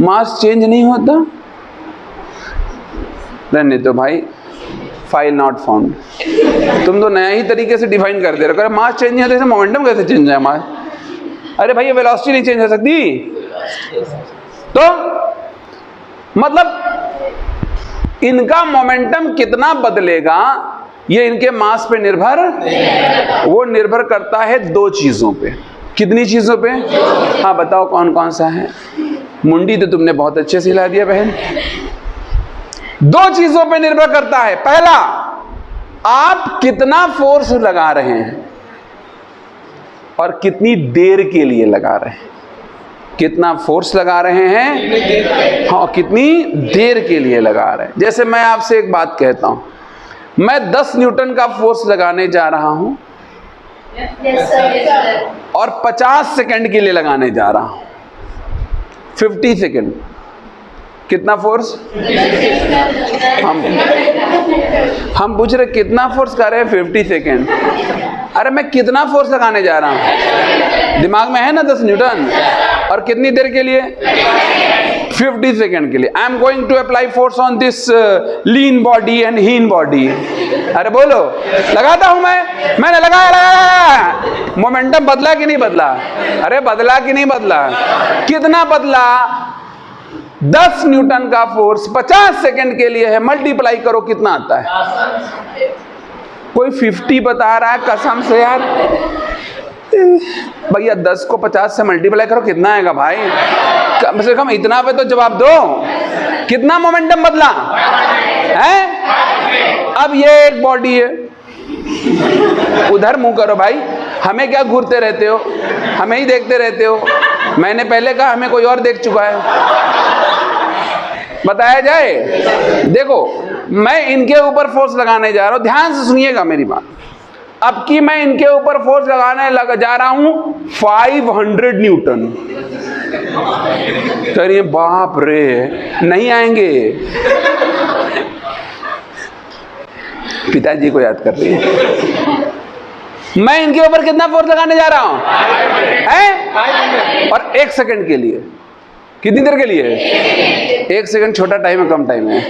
मास चेंज नहीं होता? रहने तो भाई, फाइल नॉट फाउंड। तुम तो नया ही तरीके से डिफाइन कर दे रहे हो। मास चेंज नहीं होता, जैसे मोमेंटम कैसे चेंज है मास? अरे भाई, वेलोसिटी नहीं चेंज हो सकती? तो मतलब इनका मोमेंटम कितना बदलेगा ये इनके मास पे निर्भर, वो निर्भर करता है दो चीजों पे। कितनी चीजों पे? हाँ बताओ कौन कौन सा है? मुंडी तो तुमने बहुत अच्छे से हिला दिया बहन। दो चीजों पे निर्भर करता है। पहला, आप कितना फोर्स लगा रहे हैं और कितनी देर के लिए लगा रहे हैं। कितना फोर्स लगा रहे हैं, हाँ, कितनी देर के लिए लगा रहे हैं। जैसे मैं आपसे एक बात कहता हूं, मैं 10 न्यूटन का फोर्स लगाने जा रहा हूं और 50 सेकंड के लिए लगाने जा रहा हूं, 50 सेकंड। कितना फोर्स? हम पूछ रहे कितना फोर्स कर रहे हैं? 50 सेकंड। अरे मैं कितना फोर्स लगाने जा रहा हूं? दिमाग में है ना 10 न्यूटन। और कितनी देर के लिए? 50 सेकंड के लिए। I am going to apply force on this lean body and हीन बॉडी। अरे बोलो, लगाता हूं मैंने लगाया। मोमेंटम बदला कि नहीं बदला? अरे बदला कि नहीं बदला? कितना बदला? 10 न्यूटन का फोर्स 50 सेकंड के लिए है, मल्टीप्लाई करो कितना आता है? कोई 50 बता रहा है कसम से यार। भैया 10 को 50 से मल्टीप्लाई करो कितना आएगा भाई? कम से कम इतना पे तो जवाब दो। कितना मोमेंटम बदला है? अब ये एक बॉडी है, उधर मुंह करो भाई। हमें क्या घूरते रहते हो? हमें ही देखते रहते हो। मैंने पहले कहा हमें कोई और देख चुका है। बताया जाए। देखो मैं इनके ऊपर फोर्स लगाने जा रहा हूं, ध्यान से सुनिएगा मेरी बात। अब की मैं इनके ऊपर फोर्स लगाने जा रहा हूं 500 न्यूटन। करिए बाप रे, नहीं आएंगे। पिताजी को याद कर रही है। मैं इनके ऊपर कितना फोर्स लगाने जा रहा हूं है? और 1 सेकंड के लिए। कितनी देर के लिए? 1 सेकंड छोटा टाइम है कम टाइम है?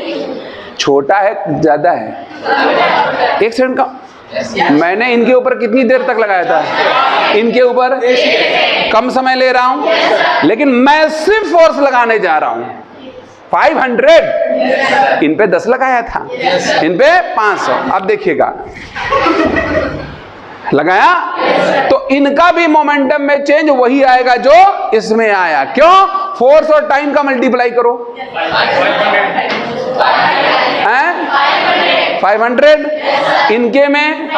छोटा है ज्यादा है? 1 सेकंड का। मैंने इनके ऊपर कितनी देर तक लगाया था? इनके ऊपर कम समय ले रहा हूं, लेकिन मैं सिर्फ फोर्स लगाने जा रहा हूं 500। इन पे 10 लगाया था, इन पे 500। अब देखिएगा, लगाया तो इनका भी मोमेंटम में चेंज वही आएगा जो इसमें आया। क्यों? फोर्स और टाइम का मल्टीप्लाई करो। 500 इनके में,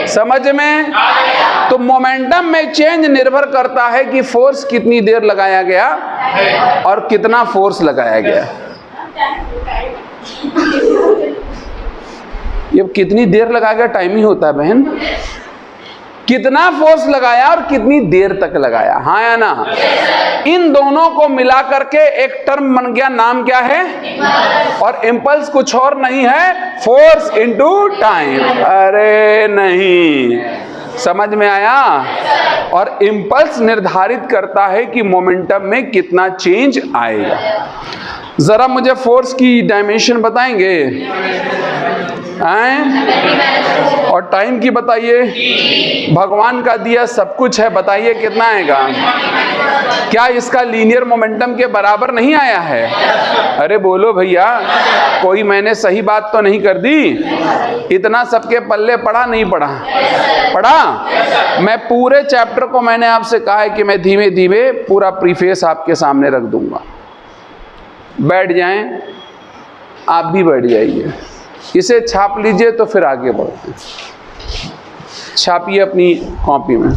समझ में? तो मोमेंटम में चेंज निर्भर करता है कि फोर्स कितनी देर लगाया गया और कितना फोर्स लगाया गया। ये कितनी देर लगाया गया टाइम ही होता है बहन। कितना फोर्स लगाया और कितनी देर तक लगाया, हाँ या ना? इन दोनों को मिला करके एक टर्म बन गया, नाम क्या है? और इम्पल्स कुछ और नहीं है, फोर्स इनटू टाइम। अरे नहीं, समझ में आया? और इम्पल्स निर्धारित करता है कि मोमेंटम में कितना चेंज आएगा। जरा मुझे फोर्स की डायमेंशन बताएंगे? और टाइम की बताइए। भगवान का दिया सब कुछ है, बताइए कितना आएगा? क्या इसका लीनियर मोमेंटम के बराबर नहीं आया है? अरे बोलो भैया, कोई मैंने सही बात तो नहीं कर दी? इतना सबके पल्ले पड़ा नहीं पड़ा? पड़ा। मैं पूरे चैप्टर को मैंने आपसे कहा है कि मैं धीमे धीमे पूरा प्रीफेस आपके सामने रख दूंगा। बैठ जाएं, आप भी बैठ जाइए। इसे छाप लीजिए तो फिर आगे बढ़ते हैं। छापिए अपनी कॉपी में।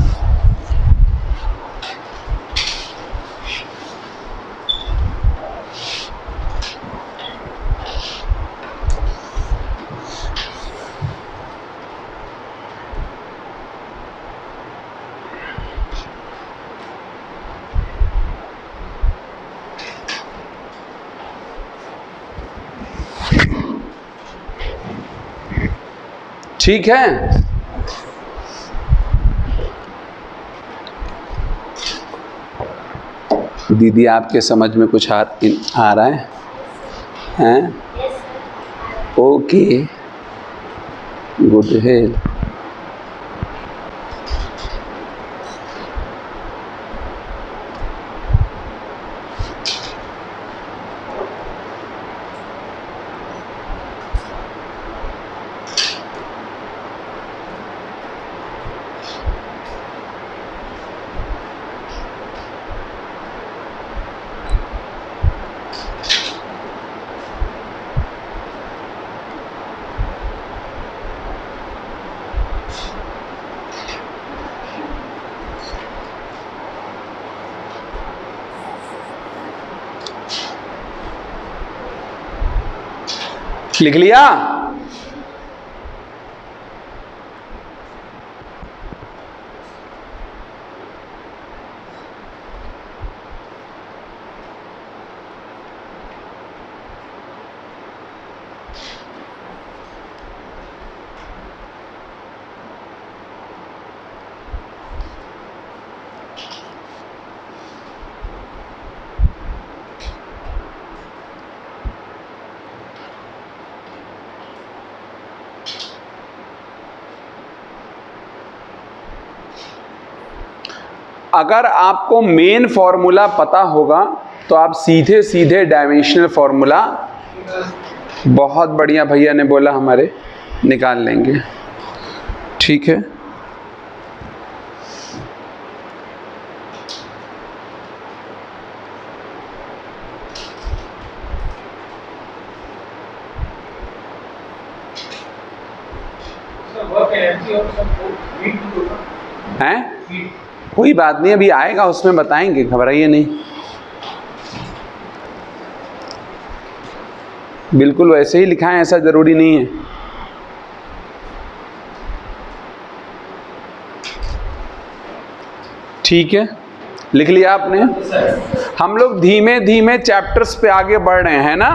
ठीक है, दीदी आपके समझ में कुछ आ रहा है? हैं? ओके, गुड है। लिख लिया? अगर आपको मेन फॉर्मूला पता होगा तो आप सीधे सीधे डायमेंशनल फॉर्मूला, बहुत बढ़िया भैया ने बोला हमारे, निकाल लेंगे। ठीक है, हैं? कोई बात नहीं, अभी आएगा उसमें बताएंगे, घबराइए नहीं। बिल्कुल वैसे ही लिखा है, ऐसा जरूरी नहीं है। ठीक है, लिख लिया आपने? हम लोग धीमे धीमे चैप्टर्स पे आगे बढ़ रहे हैं ना।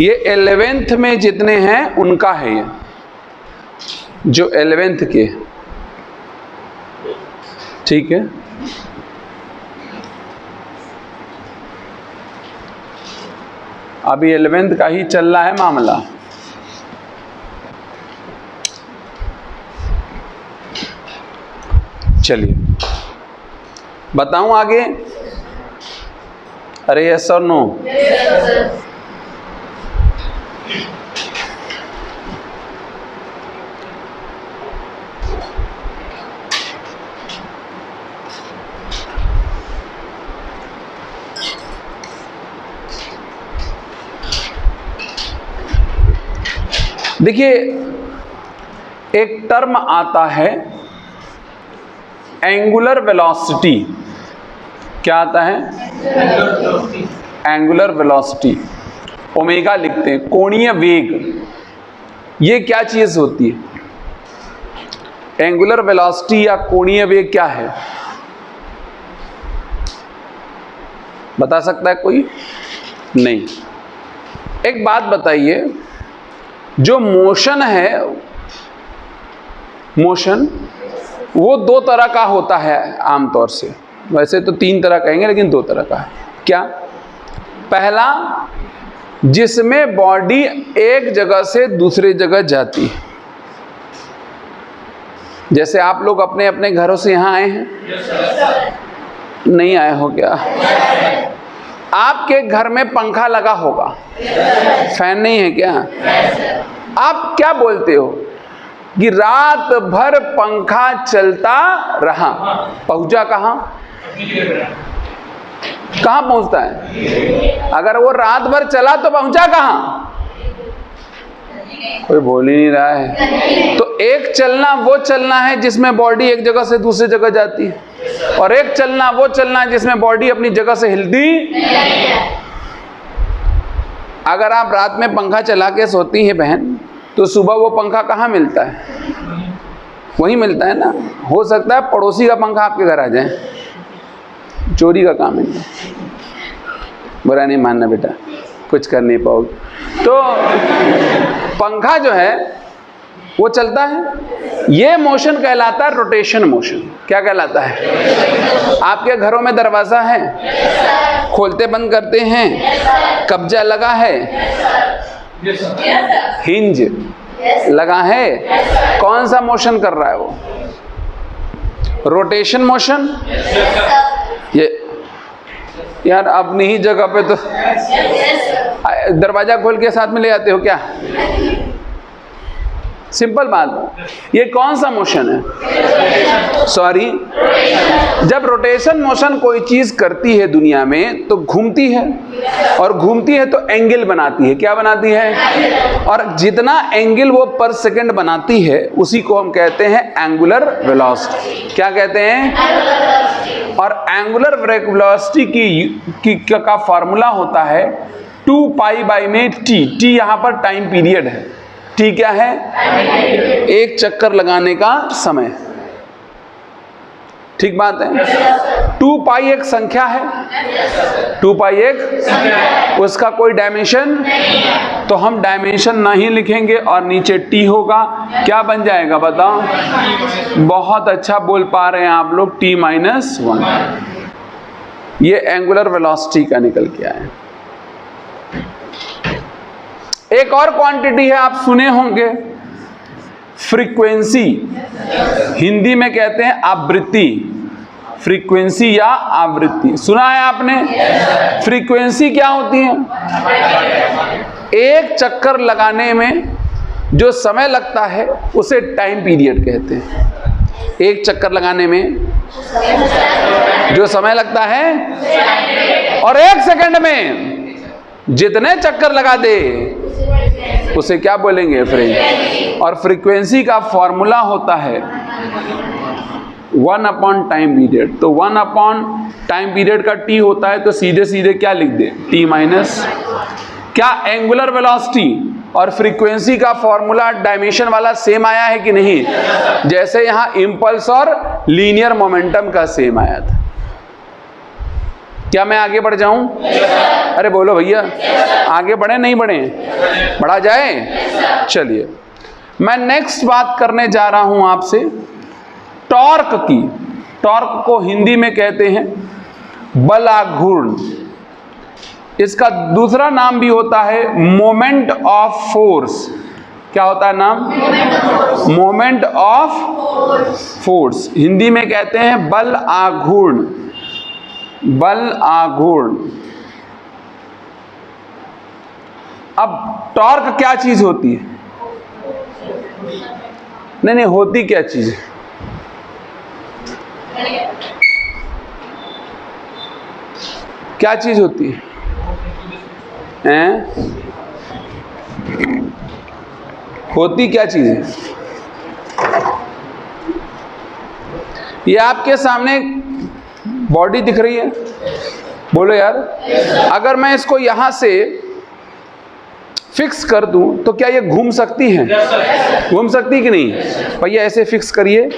ये 11th में जितने हैं उनका है, ये जो 11th के। ठीक है, अभी 11th का ही चल रहा है मामला। चलिए बताऊं आगे? अरे यस और नो? देखिए, एक टर्म आता है एंगुलर वेलोसिटी। क्या आता है? एंगुलर वेलोसिटी, ओमेगा लिखते हैं, कोणीय वेग। ये क्या चीज होती है? एंगुलर वेलोसिटी या कोणीय वेग क्या है? बता सकता है कोई? नहीं। एक बात बताइए, जो मोशन है, मोशन वो दो तरह का होता है आमतौर से। वैसे तो 3 तरह कहेंगे, लेकिन 2 तरह का है। क्या? पहला, जिसमें बॉडी एक जगह से दूसरी जगह जाती है। जैसे आप लोग अपने अपने घरों से यहाँ आए हैं? नहीं आए हो क्या? आपके घर में पंखा लगा होगा, फैन नहीं है क्या? आप क्या बोलते हो कि रात भर पंखा चलता रहा, पहुंचा कहाँ? कहाँ पहुंचता है? अगर वो रात भर चला तो पहुंचा कहाँ? कोई बोल ही नहीं रहा है। तो एक चलना वो चलना है जिसमें बॉडी एक जगह से दूसरी जगह जाती है, और एक चलना वो चलना है जिसमें बॉडी अपनी जगह से हिलती। अगर आप रात में पंखा चला के सोती हैं बहन, तो सुबह वो पंखा कहाँ मिलता है? वहीं मिलता है ना। हो सकता है पड़ोसी का पंखा आपके घर आ जाए, चोरी का काम है। बुरा नहीं मानना बेटा, कुछ कर नहीं पाओगे। तो पंखा जो है वो चलता है। ये मोशन कहलाता है रोटेशन मोशन। क्या कहलाता है? आपके घरों में दरवाजा है, खोलते बंद करते हैं, कब्जा लगा है, हिंज लगा है, कौन सा मोशन कर रहा है वो? Rotation motion. ये यार अपनी ही जगह पे तो दरवाजा खोल के साथ में ले आते हो क्या? सिंपल बात। ये कौन सा मोशन है? सॉरी, जब रोटेशन मोशन कोई चीज करती है दुनिया में तो घूमती है, और घूमती है तो एंगल बनाती है। क्या बनाती है? और जितना एंगल वो पर सेकंड बनाती है उसी को हम कहते हैं एंगुलर वेलोसिटी। क्या कहते हैं? और एंगुलर वेलोसिटी का फार्मूला होता है 2 पाई बाई में t यहां पर टाइम पीरियड है। t क्या है? एक चक्कर लगाने का समय। ठीक बात है। 2 पाई एक संख्या है, 2 पाई एक उसका कोई डायमेंशन, तो हम डायमेंशन नहीं लिखेंगे और नीचे t होगा। क्या बन जाएगा बताओ? बहुत अच्छा बोल पा रहे हैं आप लोग, t-1। ये एंगुलर वेलोसिटी का निकल के आया। एक और क्वांटिटी है, आप सुने होंगे, फ्रीक्वेंसी। हिंदी में कहते हैं आवृत्ति। फ्रीक्वेंसी या आवृत्ति सुना है आपने? फ्रीक्वेंसी क्या होती है? एक चक्कर लगाने में जो समय लगता है उसे टाइम पीरियड कहते हैं। एक चक्कर लगाने में जो समय लगता है, और 1 सेकंड में जितने चक्कर लगा दे उसे क्या बोलेंगे? फ्रीक्वेंसी। और फ्रीक्वेंसी का फॉर्मूला होता है 1 अपॉन टाइम पीरियड। तो 1 अपॉन टाइम पीरियड का t होता है, तो सीधे सीधे क्या लिख दे? t-। क्या एंगुलर वेलोसिटी और फ्रीक्वेंसी का फॉर्मूला डायमेंशन वाला सेम आया है कि नहीं? जैसे यहां इंपल्स और लीनियर मोमेंटम का सेम आया था। क्या मैं आगे बढ़ जाऊं? अरे बोलो भैया, आगे बढ़े नहीं बढ़े? बढ़ा जाए। चलिए, मैं नेक्स्ट बात करने जा रहा हूं आपसे टॉर्क की। टॉर्क को हिंदी में कहते हैं बलाघूर्ण। इसका दूसरा नाम भी होता है मोमेंट ऑफ फोर्स। क्या होता है नाम? Moment of force. हिंदी में कहते हैं बल आघूर्ण। बल आघूर्ण। अब टॉर्क क्या चीज होती है? नहीं, होती क्या चीज है? क्या चीज होती है? होती क्या चीज है? ये आपके सामने बॉडी दिख रही है, बोलो यार। अगर मैं इसको यहां से फिक्स कर दूं तो क्या ये घूम सकती है? घूम सकती कि नहीं? भैया ऐसे फिक्स करिए।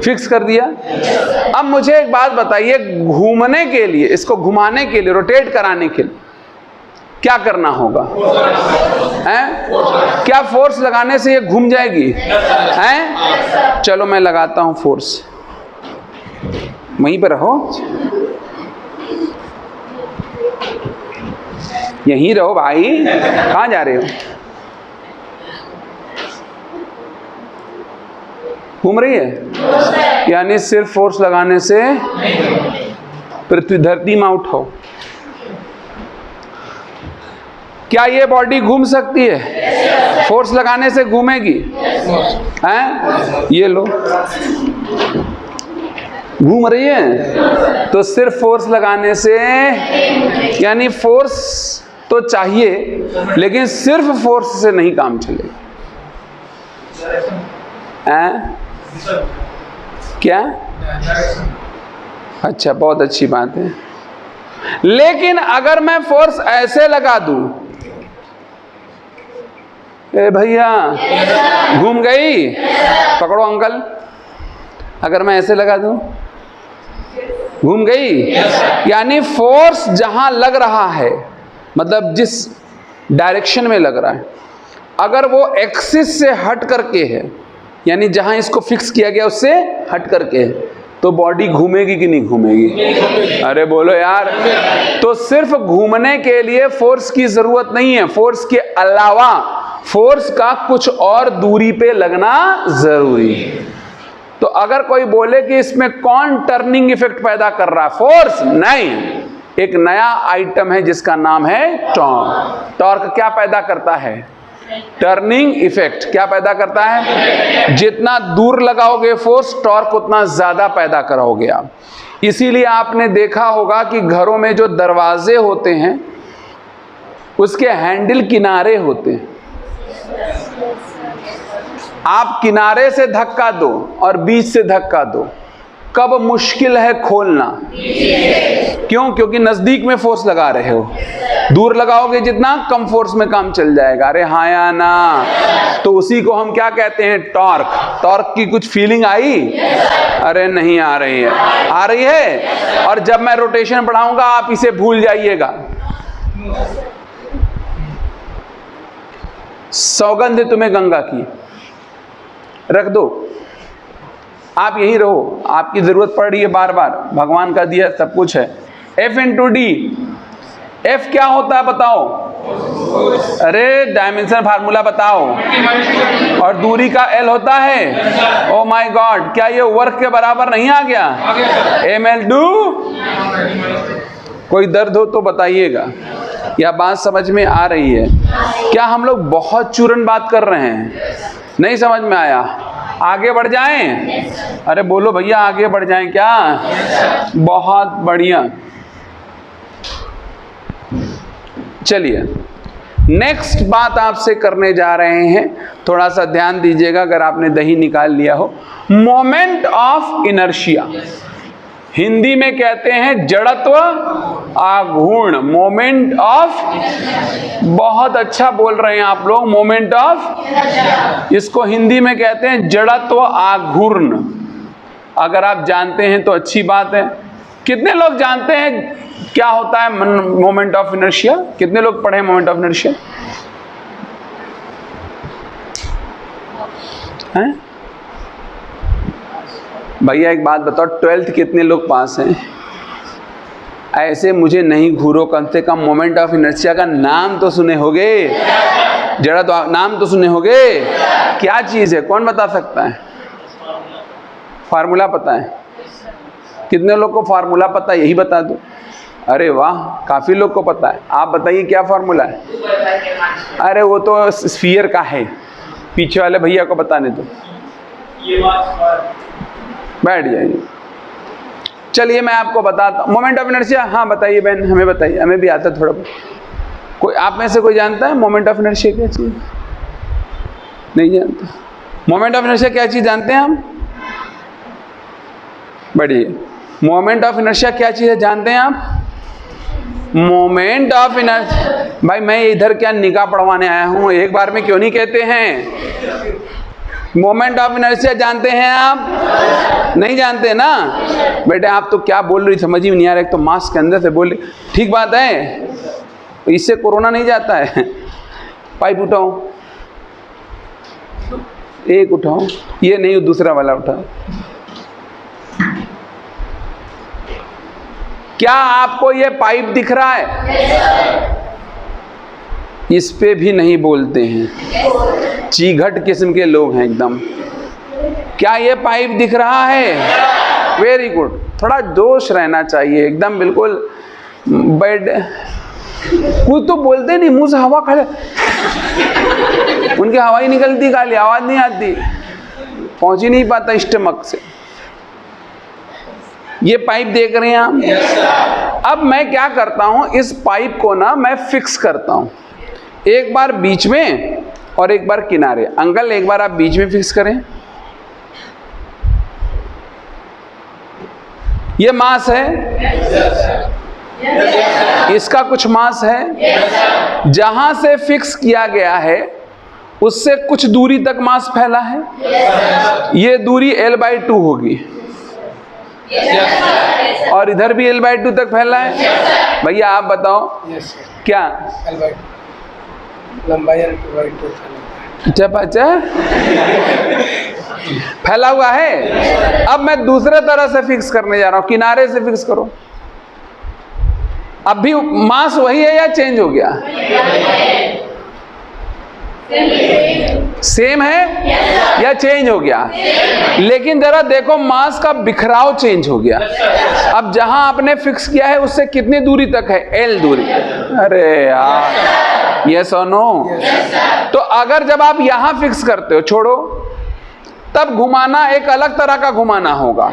फिक्स कर दिया। अब मुझे एक बात बताइए, घूमने के लिए, इसको घुमाने के लिए, रोटेट कराने के लिए क्या करना होगा? हैं? क्या फोर्स लगाने से ये घूम जाएगी? हैं? चलो मैं लगाता हूं फोर्स। वहीं पर रहो, यहीं रहो भाई, कहां जा रहे हो? घूम रही है, यानी सिर्फ फोर्स लगाने से पृथ्वी धरती में उठाओ। क्या ये बॉडी घूम सकती है? फोर्स लगाने से घूमेगी? हैं? ये लो, घूम रही है। तो सिर्फ फोर्स लगाने से, यानी फोर्स तो चाहिए लेकिन सिर्फ फोर्स से नहीं काम चलेगा। क्या? अच्छा, बहुत अच्छी बात है। लेकिन अगर मैं फोर्स ऐसे लगा दूं, ए भैया घूम गई, पकड़ो अंकल। अगर मैं ऐसे लगा दूं, घूम गई। यानी फोर्स जहां लग रहा है, मतलब जिस डायरेक्शन में लग रहा है, अगर वो एक्सिस से हट करके है, यानी जहां इसको फिक्स किया गया उससे हट करके है, तो बॉडी घूमेगी कि नहीं घूमेगी? अरे बोलो यार। तो सिर्फ घूमने के लिए फोर्स की जरूरत नहीं है, फोर्स के अलावा फोर्स का कुछ और दूरी पे लगना जरूरी है। तो अगर कोई बोले कि इसमें कौन टर्निंग इफेक्ट पैदा कर रहा है? फोर्स नहीं, एक नया आइटम है जिसका नाम है टॉर्क। टॉर्क क्या पैदा करता है? Turning effect. क्या पैदा करता है? जितना दूर लगाओगे फोर्स, टॉर्क उतना ज्यादा पैदा कराओगे आप। इसीलिए आपने देखा होगा कि घरों में जो दरवाजे होते हैं उसके हैंडल किनारे होते हैं। आप किनारे से धक्का दो और बीच से धक्का दो, कब मुश्किल है खोलना? क्यों? क्योंकि नजदीक में फोर्स लगा रहे हो। दूर लगाओगे जितना, कम फोर्स में काम चल जाएगा। अरे हाँ या ना? तो उसी को हम क्या कहते हैं? टॉर्क। टॉर्क की कुछ फीलिंग आई? अरे नहीं आ रही है। आ रही है? और जब मैं रोटेशन बढ़ाऊंगा आप इसे भूल जाइएगा। सौगंध है तुम्हें गंगा की, रख दो, आप यही रहो। आपकी जरूरत पड़ रही है बार बार, भगवान का दिया सब कुछ है। F into D. F क्या होता है बताओ? अरे डायमेंशन फार्मूला बताओ। और दूरी का L होता है, ओ माय गॉड, क्या ये वर्क के बराबर नहीं आ गया? ML2। कोई दर्द हो तो बताइएगा, या बात समझ में आ रही है? क्या हम लोग बहुत चूरन बात कर रहे हैं? नहीं समझ में आया? आगे बढ़ जाएं? अरे बोलो भैया, आगे बढ़ जाएं क्या? बहुत बढ़िया। चलिए नेक्स्ट बात आपसे करने जा रहे हैं, थोड़ा सा ध्यान दीजिएगा अगर आपने दही निकाल लिया हो। मोमेंट ऑफ इनर्शिया, हिंदी में कहते हैं जड़त्व आघूर्ण। मोमेंट ऑफ, बहुत अच्छा बोल रहे हैं आप लोग, मोमेंट ऑफ, इसको हिंदी में कहते हैं जड़त्व आघूर्ण। अगर आप जानते हैं तो अच्छी बात है। कितने लोग जानते हैं क्या होता है मोमेंट ऑफ इनर्शिया? कितने लोग पढ़े मोमेंट ऑफ इनर्शिया? हैं? भैया एक बात बताओ, 12th कितने लोग पास हैं? ऐसे मुझे नहीं घूरो, कम से कम मोमेंट ऑफ इनर्शिया का नाम तो सुने होगे, जरा तो नाम तो सुने होगे। क्या चीज है, कौन बता सकता है? फार्मूला पता है? कितने लोग को फार्मूला पता है? यही बता दो। अरे वाह, काफी लोग को पता है। आप बताइए क्या फार्मूला है? अरे वो तो स्फीयर का है, पीछे वाले भैया को बताने दो, बैठ जाइए। चलिए मैं आपको बताता हूँ मोमेंट ऑफ इनर्शिया। हाँ बताइए बहन, हमें बताइए, हमें भी आता थोड़ा बहुत। कोई आप में से कोई जानता है मोमेंट ऑफ इनर्शिया क्या चीज़? नहीं जानता। मोमेंट ऑफ इनर्शिया क्या चीज़ जानते हैं हम? बढ़िए, मोमेंट ऑफ इनर्शिया क्या चीज़ है जानते हैं आप? मोमेंट ऑफ इनर्शिया, भाई मैं इधर क्या निकाह पढ़वाने आया हूँ, एक बार में क्यों नहीं कहते हैं? मोमेंट ऑफ इनर्शिया जानते हैं आप? नहीं जानते ना बेटे, आप तो क्या बोल रही समझ ही नहीं आ रहा। एक तो मास्क के अंदर से बोल रही, ठीक बात है, इससे कोरोना नहीं जाता है। पाइप उठाओ, एक उठाओ, ये नहीं दूसरा वाला उठाओ। क्या आपको ये पाइप दिख रहा है? इस पे भी नहीं बोलते हैं, चीघट किस्म के लोग हैं एकदम। क्या ये पाइप दिख रहा है? वेरी गुड, थोड़ा जोश रहना चाहिए एकदम, बिल्कुल बेड। कुछ तो बोलते नहीं, मुंह से हवा खड़े, उनकी हवा ही निकलती, खाली आवाज नहीं आती, पहुंच ही नहीं पाता स्टमक से। ये पाइप देख रहे हैं आप? अब मैं क्या करता हूं, इस पाइप को ना मैं फिक्स करता हूं, एक बार बीच में और एक बार किनारे। अंकल एक बार आप बीच में फिक्स करें। ये मास है, इसका कुछ मास है, जहां से फिक्स किया गया है उससे कुछ दूरी तक मास फैला है, ये दूरी L/2 होगी, और इधर भी L/2 तक फैला है। भैया आप बताओ क्या? लंबाई L/2 अच्छा फैला हुआ है। अब मैं दूसरे तरह से फिक्स करने जा रहा हूं, किनारे से फिक्स करो। अब भी मास वही है या चेंज हो गया? सेम है या चेंज हो गया? लेकिन जरा देखो, मास का बिखराव चेंज हो गया। अब जहां आपने फिक्स किया है उससे कितनी दूरी तक है? L दूरी। अरे यार, यस और नो? तो अगर जब आप यहां फिक्स करते हो, छोड़ो, तब घुमाना एक अलग तरह का घुमाना होगा।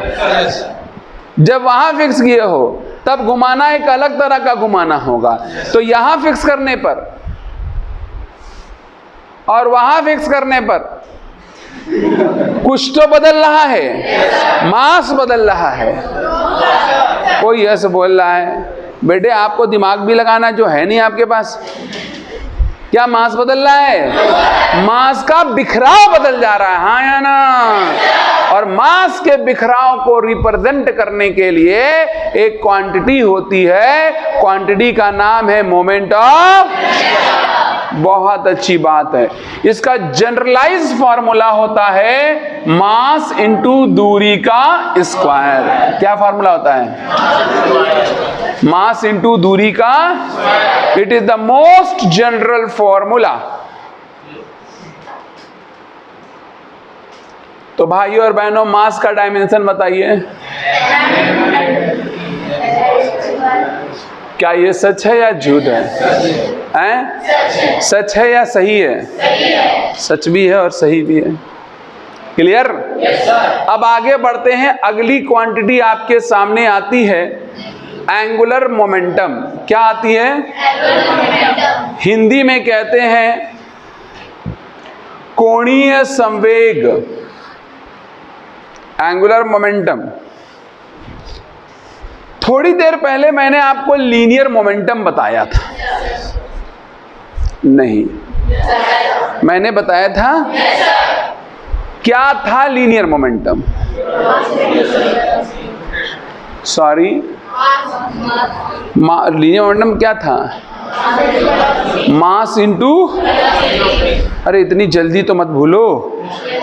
जब वहां फिक्स किए हो तब घुमाना एक अलग तरह का घुमाना होगा। तो यहां फिक्स करने पर और वहां फिक्स करने पर कुछ तो बदल रहा है, मास बदल रहा है। कोई ऐसे बोल रहा है बेटे आपको दिमाग भी लगाना जो है नहीं आपके पास, क्या मास बदल रहा है? मास का बिखराव बदल जा रहा है, हाँ या ना? और मास के बिखराव को रिप्रेजेंट करने के लिए एक क्वांटिटी होती है, क्वांटिटी का नाम है मोमेंट ऑफ। बहुत अच्छी बात है। इसका जनरलाइज फॉर्मूला होता है मास इनटू दूरी का स्क्वायर। क्या फॉर्मूला होता है? मास इनटू दूरी का। It is the most general formula. तो भाइयों और बहनों मास का डायमेंशन बताइए। क्या ये सच है या झूठ है? हैं? सच है या सही है? सच भी है और सही भी है। क्लियर? अब आगे बढ़ते हैं। अगली क्वांटिटी आपके सामने आती है एंगुलर मोमेंटम। क्या आती है? हिंदी में कहते हैं कोणीय संवेग। Angular momentum. थोड़ी देर पहले मैंने आपको लीनियर मोमेंटम बताया था, नहीं मैंने बताया था? क्या था linear momentum? Sorry, linear momentum क्या था? मास इनटू, अरे इतनी जल्दी तो मत भूलो,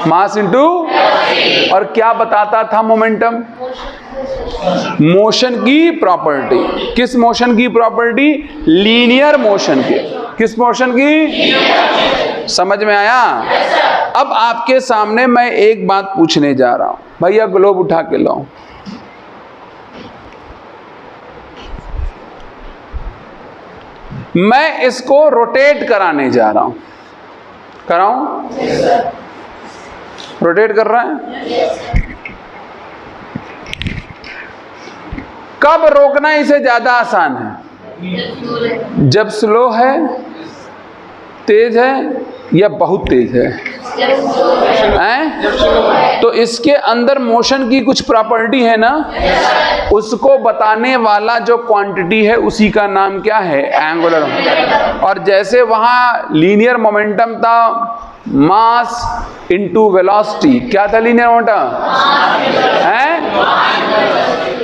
मास इनटू। और क्या बताता था मोमेंटम? मोशन की प्रॉपर्टी। किस मोशन की प्रॉपर्टी? लीनियर मोशन की। किस मोशन की? समझ में आया? अब आपके सामने मैं एक बात पूछने जा रहा हूं। भैया ग्लोब उठा के लाओ। मैं इसको रोटेट कराने जा रहा हूं। कराऊं? रोटेट कर रहा है। कब रोकना इसे ज्यादा आसान है? जब स्लो है, तेज है या बहुत तेज है? तो इसके अंदर मोशन की कुछ प्रॉपर्टी है ना, उसको बताने वाला जो क्वांटिटी है उसी का नाम क्या है? एंगुलर। और जैसे वहां लीनियर मोमेंटम था मास इनटू वेलोसिटी। क्या था लीनियर मोमेंटम?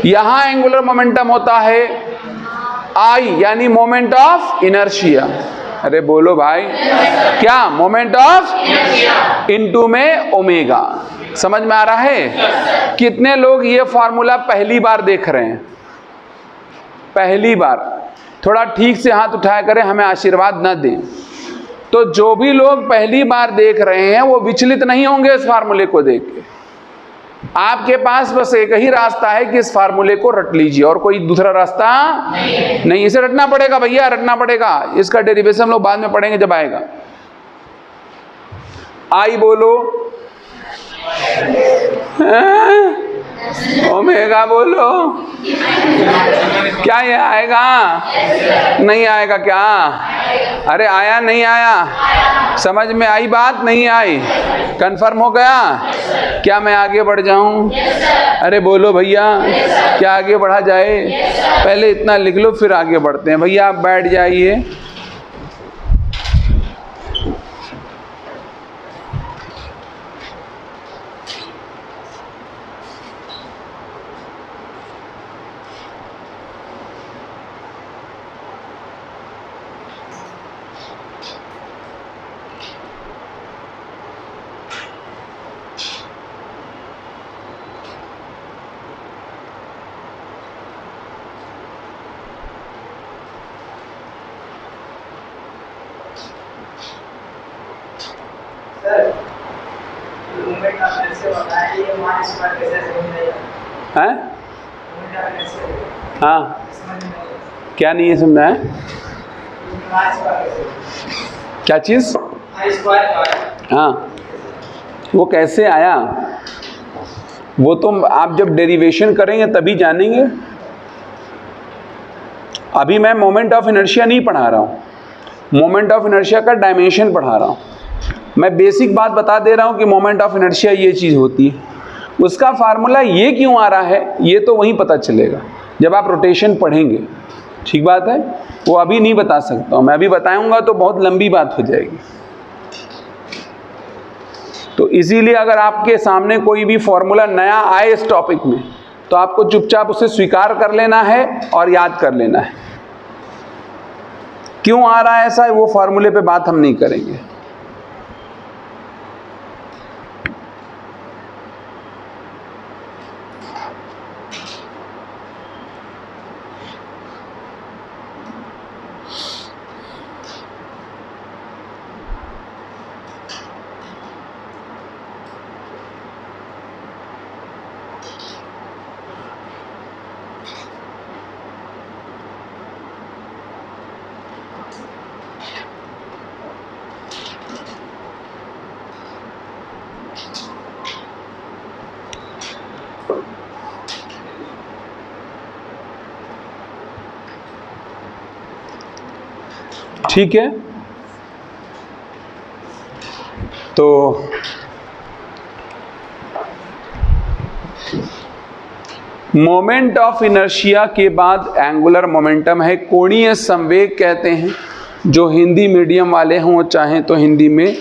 यहां एंगुलर मोमेंटम होता है आई, यानी मोमेंट ऑफ इनर्शिया। अरे बोलो भाई, क्या? मोमेंट ऑफ इनटू में ओमेगा। समझ में आ रहा है? कितने लोग ये फॉर्मूला पहली बार देख रहे हैं? पहली बार। थोड़ा ठीक से हाथ उठाया करें, हमें आशीर्वाद न दें। तो जो भी लोग पहली बार देख रहे हैं वो विचलित नहीं होंगे इस फार्मूले को देख के। आपके पास बस एक ही रास्ता है कि इस फार्मूले को रट लीजिए, और कोई दूसरा रास्ता नहीं। इसे रटना पड़ेगा भैया, रटना पड़ेगा। इसका डेरिवेशन हम लोग बाद में पढ़ेंगे जब आएगा। आई बोलो, ओमेगा बोलो। क्या ये आएगा? नहीं आएगा क्या? अरे आया नहीं आया? समझ में आई बात? नहीं आई? कंफर्म हो गया? क्या मैं आगे बढ़ जाऊं? अरे बोलो भैया, क्या आगे बढ़ा जाए? पहले इतना लिख लो फिर आगे बढ़ते हैं। भैया आप बैठ जाइए। हैं? हाँ, क्या नहीं है समझा है? क्या चीज? हाँ, वो कैसे आया वो तो आप जब डेरिवेशन करेंगे तभी जानेंगे। अभी मैं मोमेंट ऑफ इनर्शिया नहीं पढ़ा रहा हूँ, मोमेंट ऑफ इनर्शिया का डायमेंशन पढ़ा रहा हूँ। मैं बेसिक बात बता दे रहा हूँ कि मोमेंट ऑफ इनर्शिया ये चीज़ होती है, उसका फार्मूला ये क्यों आ रहा है ये तो वहीं पता चलेगा जब आप रोटेशन पढ़ेंगे। ठीक बात है, वो अभी नहीं बता सकता हूँ मैं, अभी बताऊँगा तो बहुत लंबी बात हो जाएगी। तो इसीलिए अगर आपके सामने कोई भी फॉर्मूला नया आए इस टॉपिक में तो आपको चुपचाप उसे स्वीकार कर लेना है और याद कर लेना है। क्यों आ रहा है ऐसा, वो फॉर्मूले पे बात हम नहीं करेंगे। ठीक है, तो मोमेंट ऑफ इनर्शिया के बाद एंगुलर मोमेंटम है, कोणीय संवेग कहते हैं। जो हिंदी मीडियम वाले हों चाहें तो हिंदी में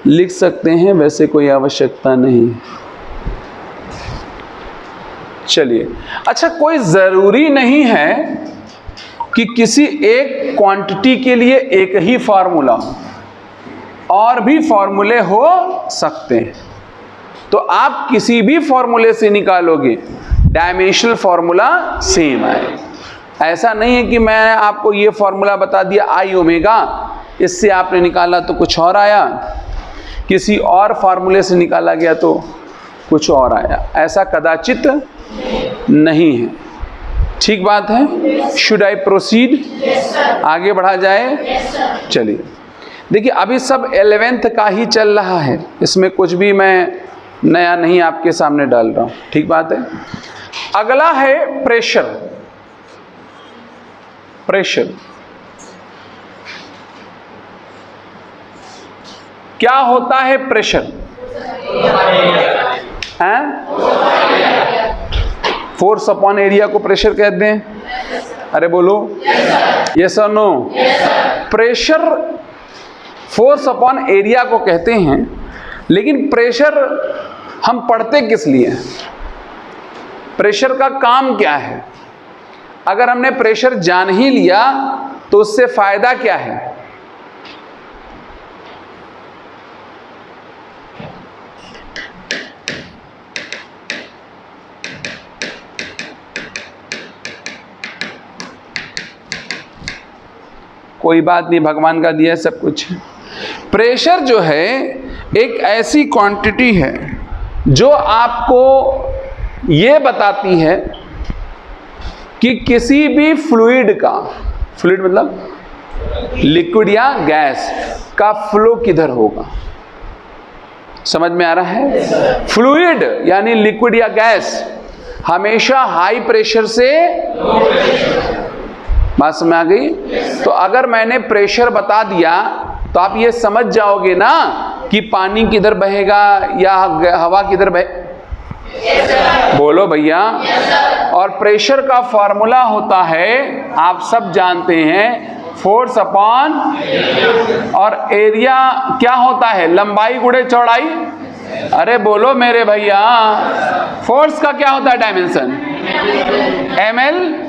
लिख सकते हैं, वैसे कोई आवश्यकता नहीं है। चलिए, अच्छा, कोई ज़रूरी नहीं है कि किसी एक क्वांटिटी के लिए एक ही फार्मूला हो, और भी फार्मूले हो सकते हैं। तो आप किसी भी फार्मूले से निकालोगे डायमेंशनल फार्मूला सेम आएगा। ऐसा नहीं है कि मैं आपको ये फार्मूला बता दिया आई ओमेगा, इससे आपने निकाला तो कुछ और आया, किसी और फार्मूले से निकाला गया तो कुछ और आया, ऐसा कदाचित नहीं है। ठीक बात है। Should I proceed? आगे बढ़ा जाए? चलिए, देखिए अभी सब 11th का ही चल रहा है, इसमें कुछ भी मैं नया नहीं आपके सामने डाल रहा हूं। ठीक बात है। अगला है प्रेशर। प्रेशर क्या होता है? प्रेशर हैं? फोर्स अपॉन एरिया को प्रेशर कहते हैं। अरे बोलो, यस और no? Pressure force upon area को कहते हैं, लेकिन प्रेशर हम पढ़ते किस लिए? प्रेशर का काम क्या है? अगर हमने प्रेशर जान ही लिया तो उससे फायदा क्या है? कोई बात नहीं, भगवान का दिया है सब कुछ। प्रेशर जो है एक ऐसी क्वांटिटी है जो आपको ये बताती है कि किसी भी फ्लूइड का, फ्लूइड मतलब लिक्विड या गैस का फ्लो किधर होगा। समझ में आ रहा है? फ्लूइड यानी लिक्विड या गैस हमेशा हाई प्रेशर से, बात समझ आ गई? तो अगर मैंने प्रेशर बता दिया तो आप ये समझ जाओगे ना कि पानी किधर बहेगा या हवा किधर बहे। बोलो भैया। और प्रेशर का फॉर्मूला होता है, आप सब जानते हैं, फोर्स अपॉन, और एरिया क्या होता है? लंबाई गुणे चौड़ाई। अरे बोलो मेरे भैया। फोर्स का क्या होता है डायमेंशन? ml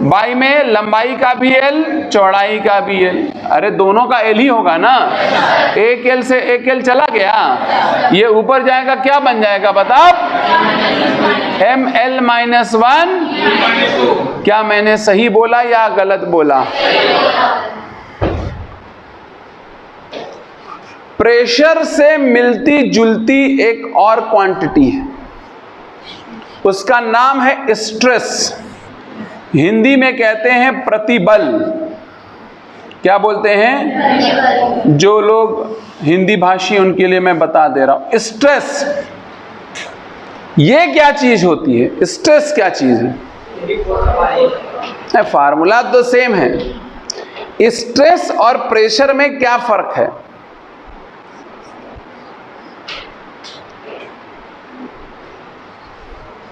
बाई में लंबाई का भी l, चौड़ाई का भी l। अरे दोनों का l ही होगा ना। एक l से एक l चला गया, ये ऊपर जाएगा, क्या बन जाएगा बताओ? ml-1। क्या मैंने सही बोला या गलत बोला? प्रेशर से मिलती जुलती एक और क्वांटिटी है, उसका नाम है स्ट्रेस। हिंदी में कहते हैं प्रतिबल। क्या बोलते हैं? जो लोग हिंदी भाषी उनके लिए मैं बता दे रहा हूं। स्ट्रेस ये क्या चीज होती है? स्ट्रेस क्या चीज है? फार्मूला तो सेम है। स्ट्रेस और प्रेशर में क्या फर्क है?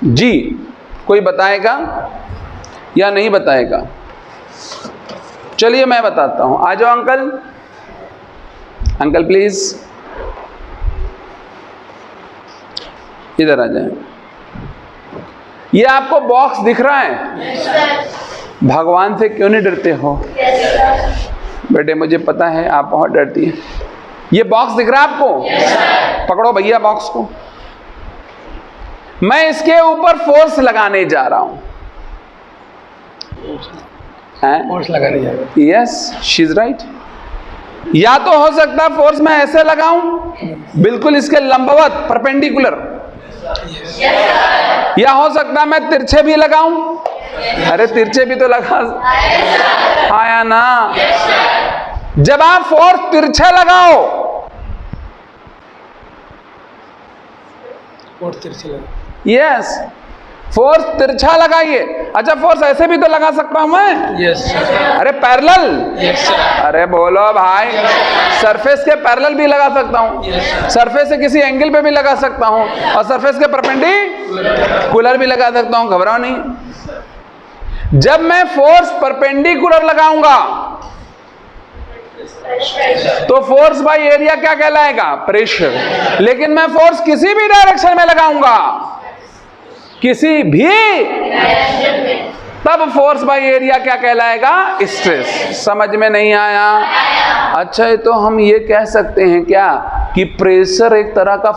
जी, कोई बताएगा या नहीं बताएगा? चलिए मैं बताता हूं। आ जाओ अंकल, अंकल प्लीज इधर आ जाए। ये आपको बॉक्स दिख रहा है? भगवान से क्यों नहीं डरते हो? बेटे मुझे पता है आप बहुत डरती हैं। ये बॉक्स दिख रहा है आपको? पकड़ो भैया बॉक्स को। मैं इसके ऊपर फोर्स लगाने जा रहा हूं। फोर्स लगाने जा रहा हूं। Yes, she is right. या तो हो सकता है फोर्स मैं ऐसे लगाऊं, बिल्कुल इसके लंबवत परपेंडिकुलर, या हो सकता है मैं तिरछे भी लगाऊं। अरे तिरछे भी तो लगा आया ना। जब आप फोर्स तिरछा लगाओ, फोर्स तिरछा लगा, यस, फोर्स तिरछा लगाइए। अच्छा फोर्स ऐसे भी तो लगा सकता हूं मैं। यस अरे पैरेलल, यस अरे बोलो भाई, सरफेस के पैरेलल भी लगा सकता हूं, सरफेस से किसी एंगल पे भी लगा सकता हूं, और सरफेस के परपेंडिकुलर भी लगा सकता हूं। घबराओ नहीं। जब मैं फोर्स परपेंडिकुलर लगाऊंगा तो फोर्स बाय एरिया क्या कहलाएगा? प्रेशर। लेकिन मैं फोर्स किसी भी डायरेक्शन में लगाऊंगा, किसी भी, तब फोर्स बाय एरिया क्या कहलाएगा? स्ट्रेस। समझ में नहीं आया? अच्छा, ये तो हम ये कह सकते हैं क्या कि प्रेशर एक तरह का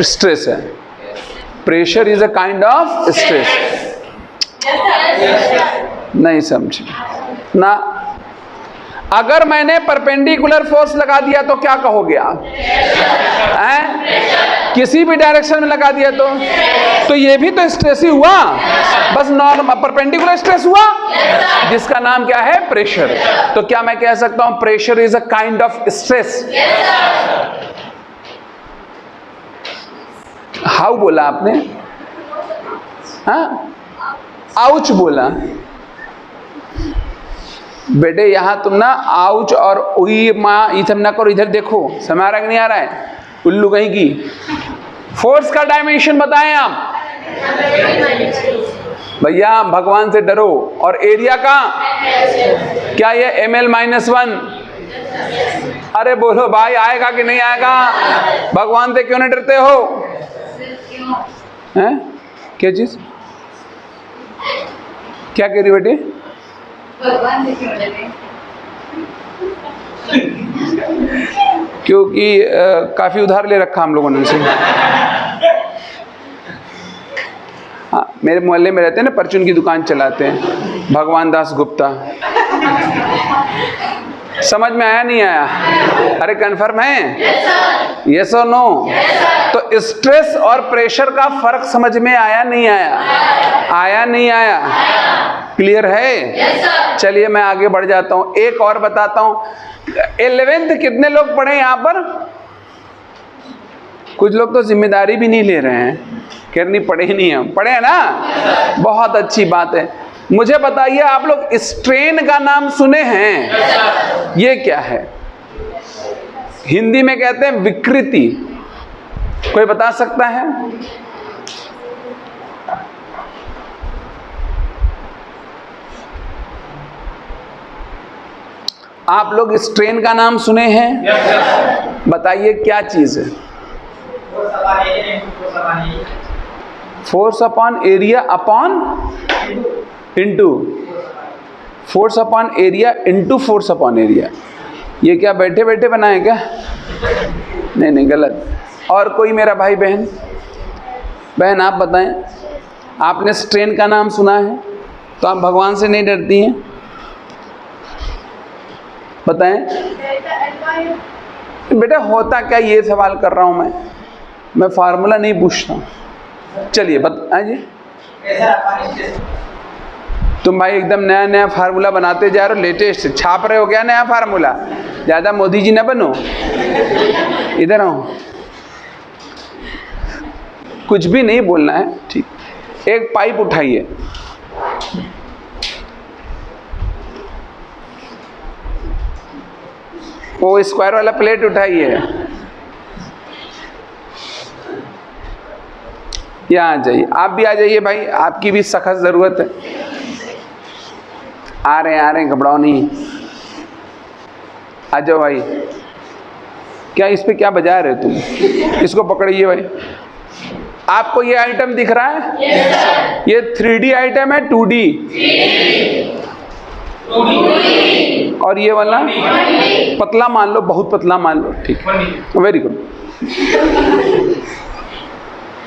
स्ट्रेस है। Pressure is a kind of stress. नहीं समझे ना? अगर मैंने परपेंडिकुलर फोर्स लगा दिया तो क्या कहोगे आप? किसी भी डायरेक्शन में लगा दिया तो ये भी तो स्ट्रेस ही हुआ, बस नॉर्मल परपेंडिकुलर स्ट्रेस हुआ, जिसका नाम क्या है? प्रेशर। तो क्या मैं कह सकता हूं pressure is a kind of stress? How बोला आपने? हाँ, आउच बोला। बेटे यहां तुम ना आउच और उई माँ ये सब ना करो। इधर देखो, समझ आ रहा कि नहीं आ रहा है? उल्लू कहीं की। फोर्स का डायमेंशन बताएं आप भैया, भगवान से डरो। और एरिया का क्या ये ml-1? अरे बोलो भाई, आएगा कि नहीं आएगा? भगवान से क्यों नहीं डरते हो? हैं? क्या चीज? क्या कह रही बेटी? भगवान से क्यों डरे? क्योंकि काफी उधार ले रखा हम लोगों ने उनसे। हाँ, मेरे मोहल्ले में रहते हैं ना, परचून की दुकान चलाते हैं, भगवान दास गुप्ता। समझ में आया नहीं आया? अरे कंफर्म है? यस और नो? तो स्ट्रेस और प्रेशर का फर्क समझ में आया नहीं आया? आया नहीं आया? क्लियर है? चलिए मैं आगे बढ़ जाता हूं, एक और बताता हूं। 11th कितने लोग पढ़े यहां पर? कुछ लोग तो जिम्मेदारी भी नहीं ले रहे हैं, कह रहे नहीं पढ़े ही नहीं, हम पढ़े हैं ना। बहुत अच्छी बात है। मुझे बताइए, आप लोग स्ट्रेन का नाम सुने हैं? ये क्या है? हिंदी में कहते हैं विकृति। कोई बता सकता है? आप लोग स्ट्रेन का नाम सुने हैं? बताइए क्या चीज है? Force upon area upon into force upon area into force upon area. ये क्या बैठे बैठे बना है क्या? नहीं नहीं, गलत। और कोई मेरा भाई बहन आप बताएं, आपने स्ट्रेन का नाम सुना है तो आप भगवान से नहीं डरती हैं? बताएं बेटा, होता क्या ये सवाल कर रहा हूं मैं फार्मूला नहीं पूछता हूं। चलिए बताएं जी। तुम भाई एकदम नया नया फार्मूला बनाते जा रहे हो, लेटेस्ट छाप रहे हो क्या नया फार्मूला? ज़्यादा मोदी जी ना बनो। इधर आओ, कुछ भी नहीं बोलना है, ठीक। एक पाइप उठाइए, वो स्क्वायर वाला प्लेट उठाइए, यहाँ आ जाइए, आप भी आ जाइए भाई, आपकी भी सख्त ज़रूरत है। आ रहे हैं, घबराओ नहीं, आ जाओ भाई। क्या इस पे क्या बजा रहे हो तुम? इसको पकड़िए भाई। आपको ये आइटम दिख रहा है? ये 3D आइटम है 2D? और ये वाला पतला मान लो, बहुत पतला मान लो, ठीक है, वेरी गुड।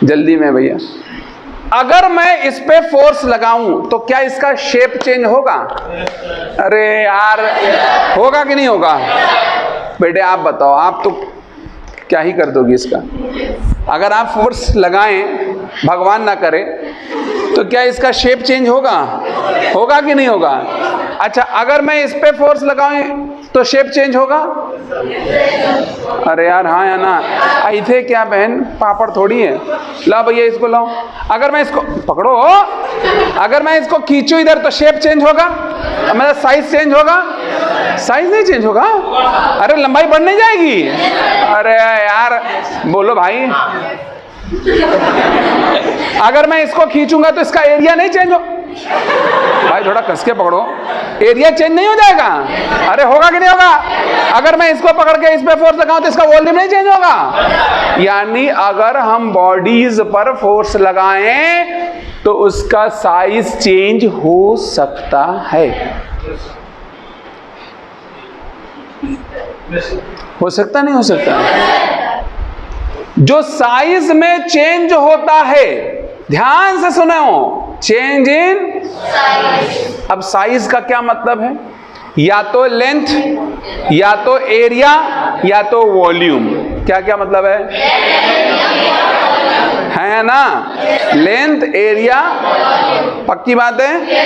जल्दी में भैया, अगर मैं इस पे फोर्स लगाऊं तो क्या इसका शेप चेंज होगा? अरे यार, होगा कि नहीं होगा? बेटे आप बताओ, आप तो क्या ही कर दोगे इसका। अगर आप फोर्स लगाएं, भगवान ना करे, तो क्या इसका शेप चेंज होगा? होगा कि नहीं होगा? अच्छा, अगर मैं इस पे फोर्स लगाऊं तो शेप चेंज होगा? अरे यार हाँ या ना? ऐसे क्या बहन, पापड़ थोड़ी है। लाओ भैया इसको लाओ। अगर मैं इसको पकड़ो, अगर मैं इसको खींचूं इधर तो शेप चेंज होगा, मतलब साइज चेंज होगा? साइज नहीं चेंज होगा। अरे लंबाई बढ़ नहीं जाएगी? अरे यार बोलो भाई। अगर मैं इसको खींचूंगा तो इसका एरिया नहीं चेंज हो? भाई थोड़ा कस के पकड़ो, एरिया चेंज नहीं हो जाएगा? अरे होगा कि नहीं होगा? अगर मैं इसको पकड़ के इस पे फोर्स लगाऊं तो इसका वॉल्यूम नहीं चेंज होगा? यानी अगर हम बॉडीज पर फोर्स लगाएं तो उसका साइज चेंज हो सकता है। हो सकता नहीं हो सकता? जो साइज में चेंज होता है, ध्यान से सुनो, चेंज इन साइज। अब साइज का क्या मतलब है? या तो लेंथ, या तो एरिया, या तो वॉल्यूम। क्या क्या मतलब है ना? लेंथ, एरिया, पक्की बात है।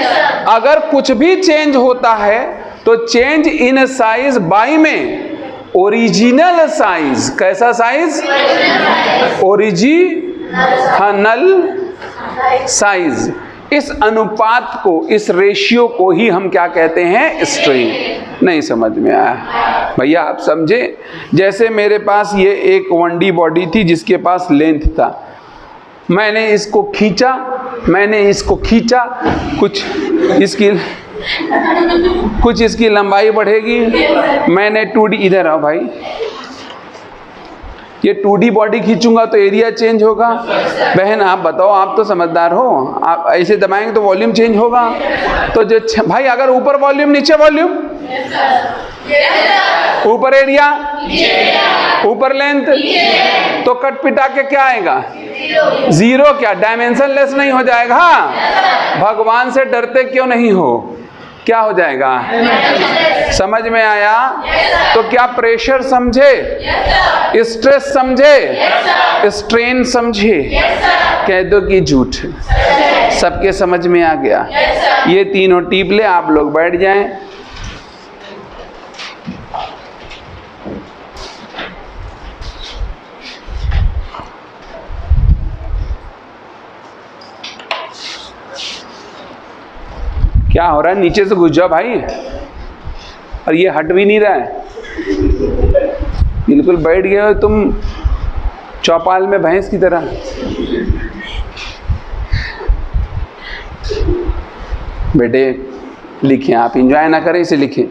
अगर कुछ भी चेंज होता है तो चेंज इन साइज बाई में ओरिजिनल साइज। कैसा साइज? Original size. इस अनुपात को, इस रेशियो को ही हम क्या कहते हैं? स्ट्रेन। नहीं समझ में आया भैया? आप समझे? जैसे मेरे पास ये एक 1D बॉडी थी जिसके पास लेंथ था, मैंने इसको खींचा, कुछ इसकी लंबाई बढ़ेगी। मैंने 2D, इधर आओ भाई, ये 2D बॉडी खींचूंगा तो एरिया चेंज होगा। बहन आप बताओ, आप तो समझदार हो, आप ऐसे दबाएंगे तो वॉल्यूम चेंज होगा। तो जो भाई, अगर ऊपर वॉल्यूम नीचे वॉल्यूम, ऊपर एरिया ऊपर लेंथ, तो कट पिटा के क्या आएगा? जीरो। क्या डायमेंशन लेस नहीं हो जाएगा? भगवान से डरते क्यों नहीं हो? क्या हो जाएगा? समझ में आया? तो क्या प्रेशर समझे? स्ट्रेस समझे? स्ट्रेन समझे? कह दो कि झूठ। सबके समझ में आ गया? ये तीनों टीप ले, आप लोग बैठ जाएं। क्या हो रहा है? नीचे से घुस जाओ भाई। और ये हट भी नहीं रहा है, बिल्कुल बैठ गए हो तुम चौपाल में भैंस की तरह। बेटे लिखें, आप एंजॉय ना करें, इसे लिखें।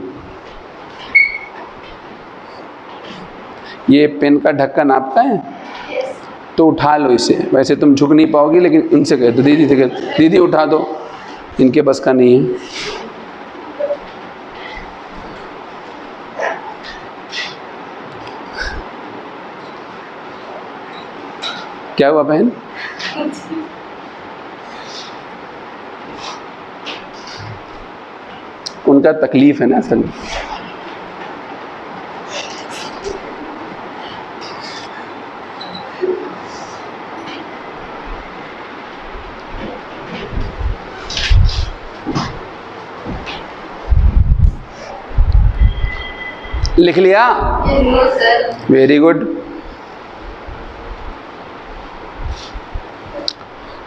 ये पेन का ढक्कन आपका है तो उठा लो इसे। वैसे तुम झुक नहीं पाओगी, लेकिन इनसे कह दो, दीदी से कह दो, दीदी उठा दो, इनके बस का नहीं है। क्या हुआ बहन? उनका तकलीफ है ना असल में। लिख लिया? Very good.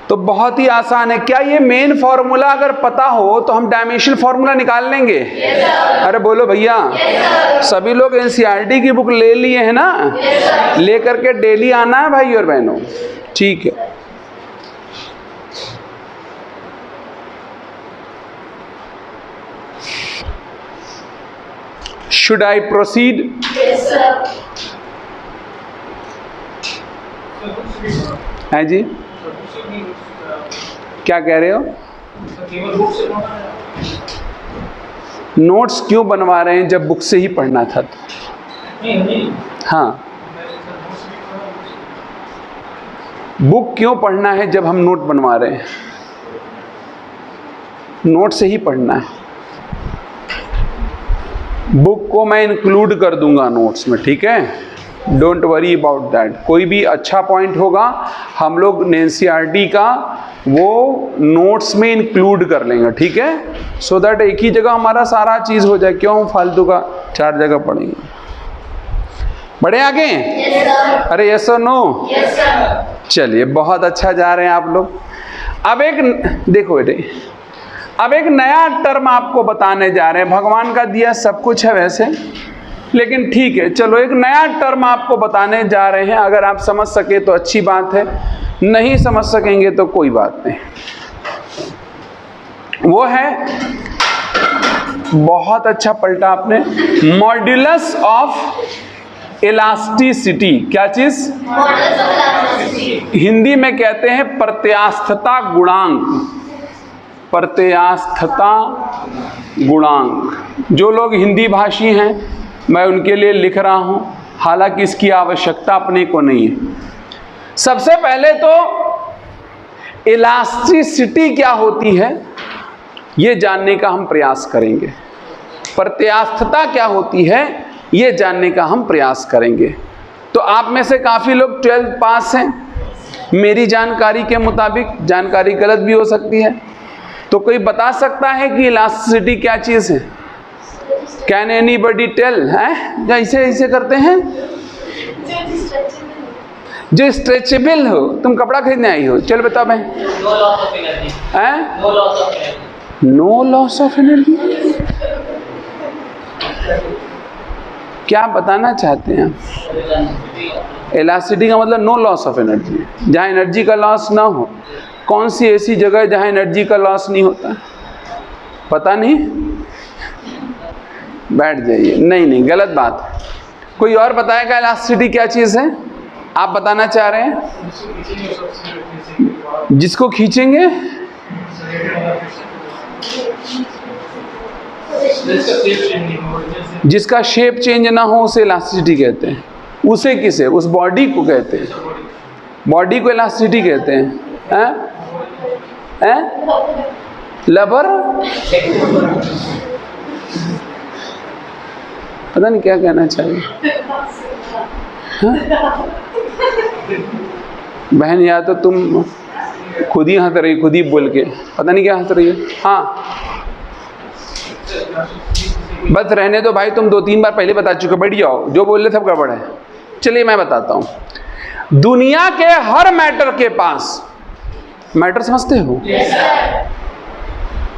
तो बहुत ही आसान है। क्या ये मेन फॉर्मूला अगर पता हो तो हम डायमेंशनल फॉर्मूला निकाल लेंगे? अरे बोलो भैया। सभी लोग एनसीईआरटी की बुक ले लिए हैं ना? लेकर के डेली आना है भाई और बहनों, ठीक है। Should I proceed? हैं जी, क्या कह रहे हो? नोट्स क्यों बनवा रहे हैं जब बुक से ही पढ़ना था तो? हाँ, बुक क्यों पढ़ना है जब हम नोट बनवा रहे हैं? नोट से ही पढ़ना है। बुक को मैं इंक्लूड कर दूंगा नोट्स में, ठीक है? Don't worry about that. कोई भी अच्छा पॉइंट होगा हम लोग एनसीईआरटी का वो नोट्स में इंक्लूड कर लेंगे, ठीक है? सो दैट एक ही जगह हमारा सारा चीज़ हो जाए, क्यों फालतू का 4 जगह पढ़ेंगे। बढ़े आगे? अरे यस और नो? चलिए, बहुत अच्छा जा रहे हैं आप लोग। अब एक देखो बेटे, अब एक नया टर्म आपको बताने जा रहे हैं। भगवान का दिया सब कुछ है वैसे, लेकिन ठीक है, चलो एक नया टर्म आपको बताने जा रहे हैं। अगर आप समझ सके तो अच्छी बात है, नहीं समझ सकेंगे तो कोई बात नहीं। वो है, बहुत अच्छा पलटा आपने, मॉड्यूलस ऑफ इलास्टिसिटी। क्या चीज? हिंदी में कहते हैं प्रत्यास्थता गुणांक। प्रत्यास्थता गुणांक। जो लोग हिंदी भाषी हैं मैं उनके लिए लिख रहा हूं, हालांकि इसकी आवश्यकता अपने को नहीं है। सबसे पहले तो इलास्टिसिटी क्या होती है ये जानने का हम प्रयास करेंगे। प्रत्यास्थता क्या होती है ये जानने का हम प्रयास करेंगे। तो आप में से काफ़ी लोग 12th पास हैं, मेरी जानकारी के मुताबिक, जानकारी गलत भी हो सकती है। तो कोई बता सकता है कि इलास्टिसिटी क्या चीज़ है? Can anybody tell? है ऐसे ऐसे करते हैं, जो स्ट्रेचेबल हो। तुम कपड़ा खरीदने आई हो, चल बताओ भाई। No loss of energy? क्या बताना चाहते हैं आप? इलास्टिसिटी का मतलब नो लॉस ऑफ एनर्जी, जहाँ एनर्जी का लॉस ना हो। कौन सी ऐसी जगह है जहाँ एनर्जी का लॉस नहीं होता? पता नहीं, बैठ जाइए। नहीं, गलत बात। कोई और बताएगा इलास्टिसिटी क्या चीज़ है? आप बताना चाह रहे हैं? जिसको खींचेंगे, जिसका शेप चेंज ना हो उसे इलास्टिसिटी कहते हैं। उसे किसे? उस बॉडी को कहते हैं। बॉडी को इलास्टिसिटी कहते हैं। लबर? पता नहीं क्या कहना चाहिए। बहन, या तो तुम खुद ही हंस रही, खुद ही बोल के, पता नहीं क्या हंस रही है। हाँ, बस रहने दो भाई, तुम 2-3 बार पहले बता चुके, बैठ जाओ। जो बोल रहे सब गड़बड़ है। चलिए मैं बताता हूँ। दुनिया के हर मैटर के पास, मैटर समझते हो?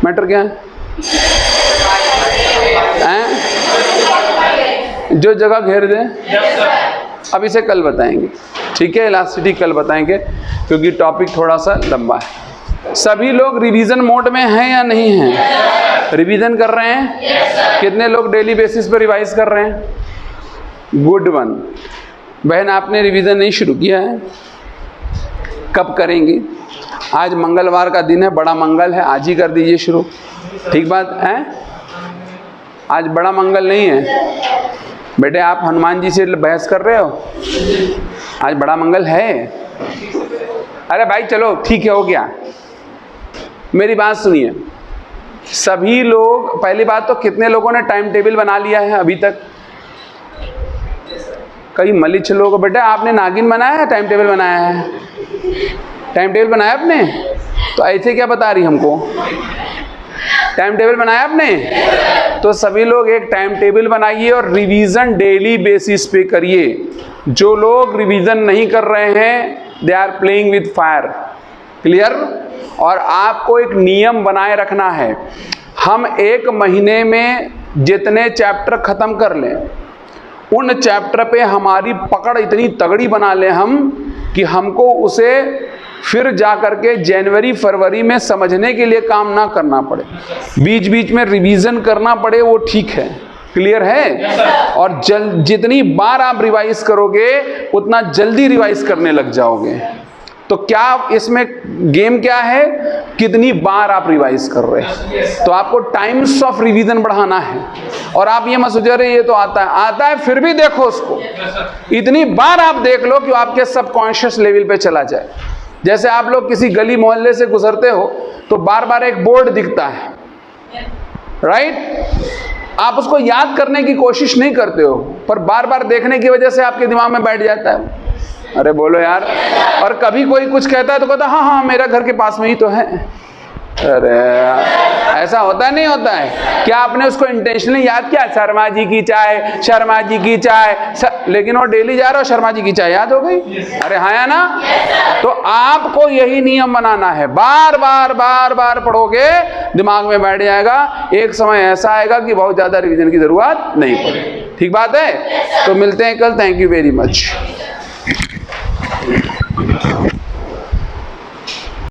मैटर क्या है? जो जगह घेर दे। अब इसे कल बताएंगे, ठीक है? इलास्टिसिटी कल बताएंगे क्योंकि टॉपिक थोड़ा सा लंबा है। सभी लोग रिवीजन मोड में हैं या नहीं हैं? रिवीजन कर रहे हैं? कितने लोग डेली बेसिस पर रिवाइज कर रहे हैं? Good one. बहन, आपने रिवीजन नहीं शुरू किया है, कब करेंगी? आज मंगलवार का दिन है, बड़ा मंगल है, आज ही कर दीजिए शुरू। ठीक बात है? आज बड़ा मंगल नहीं है बेटे। आप हनुमान जी से बहस कर रहे हो? आज बड़ा मंगल है। अरे भाई चलो ठीक है, हो गया। मेरी बात सुनिए, सभी लोग, पहली बात तो कितने लोगों ने टाइम टेबल बना लिया है अभी तक? कई मलिच्छ लोग। बेटा आपने नागिन बनाया है, टाइम टेबल बनाया है? टाइम टेबल बनाया आपने? तो ऐसे क्या बता रही हमको? टाइम टेबल बनाया आपने? तो सभी लोग एक टाइम टेबल बनाइए और रिवीजन डेली बेसिस पे करिए। जो लोग रिवीजन नहीं कर रहे हैं they are playing with fire. Clear? और आपको एक नियम बनाए रखना है, हम 1 महीने में जितने चैप्टर खत्म कर लें, उन चैप्टर पे हमारी पकड़ इतनी तगड़ी बना लें हम कि हमको उसे फिर जा कर के जनवरी फरवरी में समझने के लिए काम ना करना पड़े। बीच बीच में रिवीजन करना पड़े वो ठीक है, क्लियर है? और जितनी बार आप रिवाइज करोगे उतना जल्दी रिवाइज करने लग जाओगे। तो क्या इसमें गेम क्या है? कितनी बार आप रिवाइज कर रहे हैं। तो आपको टाइम्स ऑफ रिवीजन बढ़ाना है। और आप ये मत सोचो रहे ये तो आता है फिर भी देखो उसको, इतनी बार आप देख लो कि आपके सबकॉन्शियस लेवल पे चला जाए। जैसे आप लोग किसी गली मोहल्ले से गुजरते हो तो बार बार एक बोर्ड दिखता है, राइट? आप उसको याद करने की कोशिश नहीं करते हो, पर बार बार देखने की वजह से आपके दिमाग में बैठ जाता है। अरे बोलो यार। और कभी कोई कुछ कहता है तो कहता हाँ हाँ मेरा घर के पास में ही तो है। अरे ऐसा होता नहीं होता है? क्या आपने उसको इंटेंशनली याद किया? शर्मा जी की चाय, शर्मा जी की चाय, लेकिन वो डेली जा रहा हो, शर्मा जी की चाय याद हो गई। अरे हाँ या ना? तो आपको यही नियम बनाना है, बार बार बार बार पढ़ोगे दिमाग में बैठ जाएगा। एक समय ऐसा आएगा कि बहुत ज्यादा रिवीजन की जरूरत नहीं पड़ेगी। ठीक बात है? तो मिलते हैं कल। Thank you very much.